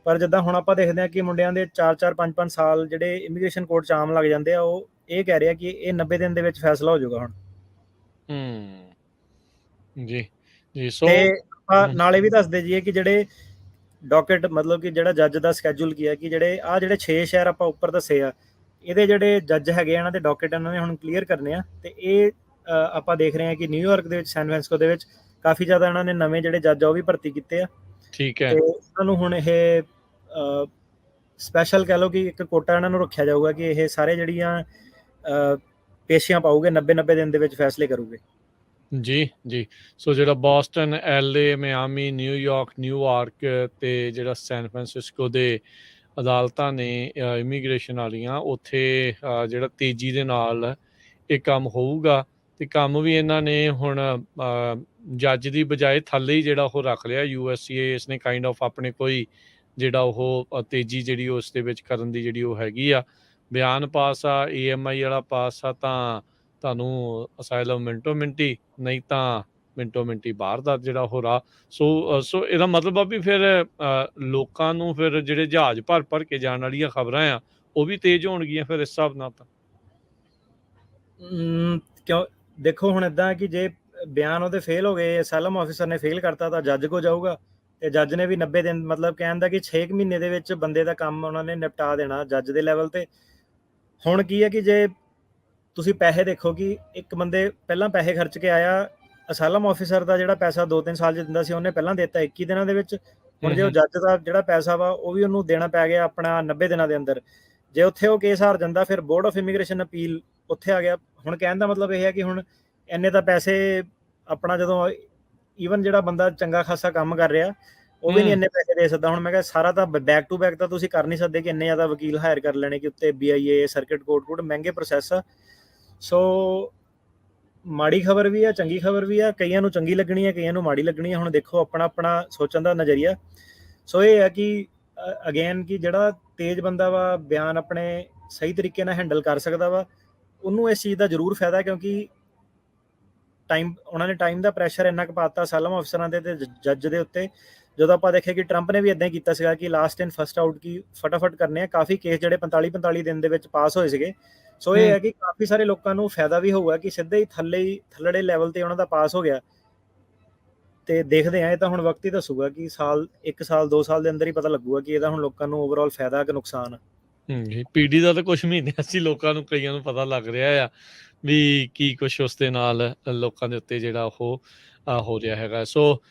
ਪਰ ਜਿੱਦਾਂ ਹੁਣ ਆਪਾਂ ਦੇਖਦੇ ਹਾਂ ਕਿ ਮੁੰਡਿਆਂ ਦੇ 4-4 5-5 ਸਾਲ ਜਿਹੜੇ ਇਮੀਗ੍ਰੇਸ਼ਨ ਕੋਰਟ 'ਚ ਆਮ ਲੱਗ ਜਾਂਦੇ ਆ, ਉਹ ਇਹ ਕਹਿ ਰਿਹਾ ਕਿ ਇਹ 90 ਦਿਨ ਦੇ ਵਿੱਚ ਫੈਸਲਾ ਹੋ ਜਾਊਗਾ ਹੁਣ। ਜੀ ਜੀ। ਸੋ ਤੇ ਆਪਾਂ ਨਾਲੇ ਵੀ ਦੱਸਦੇ ਜੀਏ ਕਿ ਜਿਹੜੇ ਡਾਕਟ, ਮਤਲਬ ਕਿ ਜਿਹੜਾ ਜੱਜ ਦਾ ਸਕੈਜੂਲ ਕੀ ਹੈ ਕਿ ਜਿਹੜੇ 6 ਸ਼ਹਿਰ ਆਪਾਂ ਉੱਪਰ ਦੱਸੇ ਆ, ਇਹਦੇ ਜਿਹੜੇ ਜੱਜ ਹੈਗੇ ਇਹਨਾਂ ਦੇ ਡਾਕਟ ਇਹਨਾਂ ਨੇ ਹੁਣ ਕਲੀਅਰ ਕਰਨੇ ਆ। ਤੇ ਇਹ ਆਪਾਂ ਦੇਖ ਰਹੇ ਹਾਂ ਕਿ ਨਿਊਯਾਰਕ ਦੇ ਵਿੱਚ, ਸੈਨ ਫਰਾਂਸਿਸਕੋ ਦੇ ਵਿੱਚ ਕਾਫੀ ਜ਼ਿਆਦਾ ਇਹਨਾਂ ਨੇ ਨਵੇਂ ਜਿਹੜੇ ਜੱਜ ਆ ਉਹ ਵੀ ਭਰਤੀ ਕੀਤੇ ਆ। ਠੀਕ ਹੈ। ਤੇ ਇਹਨਾਂ ਨੂੰ ਹੁਣ ਇਹ ਸਪੈਸ਼ਲ ਕਹਿ ਲਓ ਕਿ ਇੱਕ ਕੋਟਾ ਇਹਨਾਂ ਨੂੰ ਰੱਖਿਆ ਜਾਊਗਾ ਕਿ ਇਹ ਸਾਰੇ ਜਿਹੜੀਆਂ ਪੇਸ਼ੀਆਂ ਪਾਉਗੇ 90 ਦਿਨ ਦੇ ਵਿੱਚ ਫੈਸਲੇ ਕਰੂਗੇ। ਜੀ ਜੀ। ਸੋ ਜਿਹੜਾ ਬੋਸਟਨ, LA, ਮਿਆਮੀ, ਨਿਊਯਾਰਕ ਤੇ ਜਿਹੜਾ ਸੈਨ ਫਰਾਂਸਿਸਕੋ ਦੇ ਅਦਾਲਤਾਂ ਨੇ ਇਮੀਗ੍ਰੇਸ਼ਨ ਵਾਲੀਆਂ, ਉੱਥੇ ਜਿਹੜਾ ਤੇਜ਼ੀ ਦੇ ਨਾਲ ਇਹ ਕੰਮ ਹੋਊਗਾ। ਤੇ ਕੰਮ ਵੀ ਇਹਨਾਂ ਨੇ ਹੁਣ ਜੱਜ ਦੀ ਬਜਾਏ ਥੱਲੇ ਹੀ ਜਿਹੜਾ ਉਹ ਰੱਖ ਲਿਆ USCIS ਨੇ, ਕਾਈਂਡ ਆਫ ਆਪਣੇ ਕੋਈ ਜਿਹੜਾ ਉਹ ਤੇਜ਼ੀ ਜਿਹੜੀ ਉਸ ਦੇ ਵਿੱਚ ਕਰਨ ਦੀ ਜਿਹੜੀ ਉਹ ਹੈਗੀ ਆ। ਬਿਆਨ ਪਾਸ ਆ, AMI ਵਾਲਾ ਪਾਸ ਆ ਤਾਂ ਤੁਹਾਨੂੰ ਅਸਾਈਲਮ ਮਿੰਟੋ ਮਿੰਟੀ, ਨਹੀਂ ਤਾਂ ਮਿੰਟੋ ਮਿੰਟੀ ਬਾਹਰ ਦਾ ਜਿਹੜਾ ਉਹ ਰਾਹ। ਸੋ ਇਹਦਾ ਮਤਲਬ ਆ ਵੀ ਫਿਰ ਲੋਕਾਂ ਨੂੰ ਫਿਰ ਜਿਹੜੇ ਜਹਾਜ਼ ਭਰ ਕੇ ਜਾਣ ਵਾਲੀਆਂ ਖਬਰਾਂ ਆ ਉਹ ਵੀ ਤੇਜ਼ ਹੋਣਗੀਆਂ ਫਿਰ ਇਸ ਹਿਸਾਬ ਨਾਲ ਤਾਂ। ਕਿਉਂ ਦੇਖੋ ਹੁਣ ਇਦਾਂ ਕਿ ਜੇ ਬਿਆਨ ਉਹਦੇ ਫੇਲ ਹੋ ਗਏ, ਅਸਾਈਲਮ ਆਫਿਸਰ ਨੇ ਫੇਲ ਕਰਤਾ, ਤਾਂ ਜੱਜ ਕੋ ਜਾਊਗਾ, ਤੇ ਜੱਜ ਨੇ ਵੀ 90 ਦਿਨ, ਮਤਲਬ ਕਹਿਣ ਦਾ ਕਿ 6 ਮਹੀਨੇ ਦੇ ਵਿੱਚ ਬੰਦੇ ਦਾ ਕੰਮ ਉਹਨਾਂ ਨੇ ਨਿਪਟਾ ਦੇਣਾ ਜੱਜ ਦੇ ਲੈਵਲ ਤੇ। ਹੁਣ ਕੀ ਹੈ ਕਿ ਜੇ ਤੁਸੀਂ ਪੈਸੇ ਦੇਖੋ ਕਿ ਇੱਕ ਬੰਦੇ ਪਹਿਲਾਂ ਪੈਸੇ ਖਰਚ ਕੇ ਆਇਆ, ਅਸਾਈਲਮ ਆਫਿਸਰ ਦਾ ਜਿਹੜਾ ਪੈਸਾ 2-3 ਸਾਲ 'ਚ ਦਿੰਦਾ ਸੀ ਉਹਨੇ ਪਹਿਲਾਂ ਦਿੱਤਾ 21 ਦਿਨਾਂ ਦੇ ਵਿੱਚ। ਹੁਣ ਜੇ ਉਹ ਜੱਜ ਦਾ ਜਿਹੜਾ ਪੈਸਾ ਵਾ ਉਹ ਵੀ ਉਹਨੂੰ ਦੇਣਾ ਪੈ ਗਿਆ ਆਪਣਾ 90 ਦਿਨਾਂ ਦੇ ਅੰਦਰ। ਜੇ ਉੱਥੇ ਉਹ ਕੇਸ ਹਾਰ ਜਾਂਦਾ, ਫਿਰ ਬੋਰਡ ਆਫ ਇਮੀਗ੍ਰੇਸ਼ਨ ਅਪੀਲ ਉੱਥੇ ਆ ਗਿਆ। ਹੁਣ ਕਹਿਣ ਦਾ ਮਤਲਬ ਇਹ ਹੈ ਕਿ ਹੁਣ ਇੰਨੇ ਤਾਂ ਪੈਸੇ ਆਪਣਾ, ਜਦੋਂ ਈਵਨ ਜਿਹੜਾ ਬੰਦਾ ਚੰਗਾ ਖਾਸਾ ਕੰਮ ਕਰ ਰਿਹਾ ਉਹ ਵੀ ਨਹੀਂ ਇੰਨੇ ਪੈਸੇ ਦੇ ਸਕਦਾ। ਹੁਣ ਮੈਂ ਕਿਹਾ ਸਾਰਾ ਤਾਂ ਬੈਕ ਟੂ ਬੈਕ ਤਾਂ ਤੁਸੀਂ ਕਰ ਨਹੀਂ ਸਕਦੇ ਕਿ ਇੰਨੇ ਜ਼ਿਆਦਾ ਵਕੀਲ ਹਾਇਰ ਕਰ ਲੈਣੇ ਕਿ ਉੱਤੇ BIA, ਸਰਕਿਟ ਕੋਰਟ, ਮਹਿੰਗੇ ਪ੍ਰੋਸੈਸ ਆ। ਸੋ ਮਾੜੀ ਖਬਰ ਵੀ ਆ, ਚੰਗੀ ਖਬਰ ਵੀ ਆ, ਕਈਆਂ ਨੂੰ ਚੰਗੀ ਲੱਗਣੀ ਹੈ, ਕਈਆਂ ਨੂੰ ਮਾੜੀ ਲੱਗਣੀ ਹੈ। ਹੁਣ ਦੇਖੋ ਆਪਣਾ ਆਪਣਾ ਸੋਚਣ ਦਾ ਨਜ਼ਰੀਆ। ਸੋ ਇਹ ਹੈ ਕਿ ਅਗੇਨ ਕਿ ਜਿਹੜਾ ਤੇਜ਼ ਬੰਦਾ ਵਾ, ਬਿਆਨ ਆਪਣੇ ਸਹੀ ਤਰੀਕੇ ਨਾਲ ਹੈਂਡਲ ਕਰ ਸਕਦਾ ਵਾ, ਉਹਨੂੰ ਇਸ ਚੀਜ਼ ਦਾ ਜ਼ਰੂਰ ਫਾਇਦਾ, ਕਿਉਂਕਿ ਉਹਨਾਂ ਨੇ ਟਾਈਮ ਦਾ ਪ੍ਰੈਸ਼ਰ ਇੰਨਾ ਕੁ ਪਾਤਾ ਅਸਾਈਲਮ ਅਫਸਰਾਂ ਦੇ ਤੇ ਜੱਜ ਦੇ ਉੱਤੇ। ਜਦੋਂ ਆਪਾਂ ਦੇਖਿਆ ਕਿ ਟਰੰਪ ਨੇ ਵੀ ਇਦਾਂ ਹੀ ਕੀਤਾ ਸੀਗਾ ਕਿ ਲਾਸਟ ਇਨ ਫਸਟ ਆਊਟ ਕੀ ਫਟਾਫਟ ਕਰਨੇ ਆ, ਕਾਫੀ ਕੇਸ ਜਿਹੜੇ 45 ਦਿਨ ਦੇ ਵਿੱਚ ਪਾਸ ਹੋਏ ਸੀਗੇ। ਸੋ ਇਹ ਹੈ ਕਿ ਕਾਫੀ ਸਾਰੇ ਲੋਕਾਂ ਨੂੰ ਫਾਇਦਾ ਵੀ ਹੋਊਗਾ ਕਿ ਸਿੱਧੇ ਹੀ ਥੱਲੜੇ ਲੈਵਲ ਤੇ ਉਹਨਾਂ ਦਾ ਪਾਸ ਹੋ ਗਿਆ। ਤੇ ਦੇਖਦੇ ਆ, ਇਹ ਤਾਂ ਹੁਣ ਵਕਤ ਹੀ ਦੱਸੂਗਾ ਕਿ 1 ਸਾਲ 2 ਸਾਲ ਦੇ ਅੰਦਰ ਹੀ ਪਤਾ ਲੱਗੂਗਾ ਕਿ ਇਹਦਾ ਹੁਣ ਲੋਕਾਂ ਨੂੰ ਓਵਰਆਲ ਫਾਇਦਾ ਕਿ ਨੁਕਸਾਨ ਆ। PD ਦਾ ਤਾਂ ਕੁਝ ਮਹੀਨਿਆਂ ਸੀ ਲੋਕਾਂ ਨੂੰ, ਕਈਆਂ ਨੂੰ ਪਤਾ ਲੱਗ ਰਿਹਾ ਆ ਵੀ ਕੀ ਕੁਛ ਉਸ ਦੇ ਨਾਲ ਲੋਕਾਂ ਦੇ ਉੱਤੇ ਜਿਹੜਾ ਉਹ ਹੋ ਰਿਹਾ ਹੈਗਾ। ਸੋ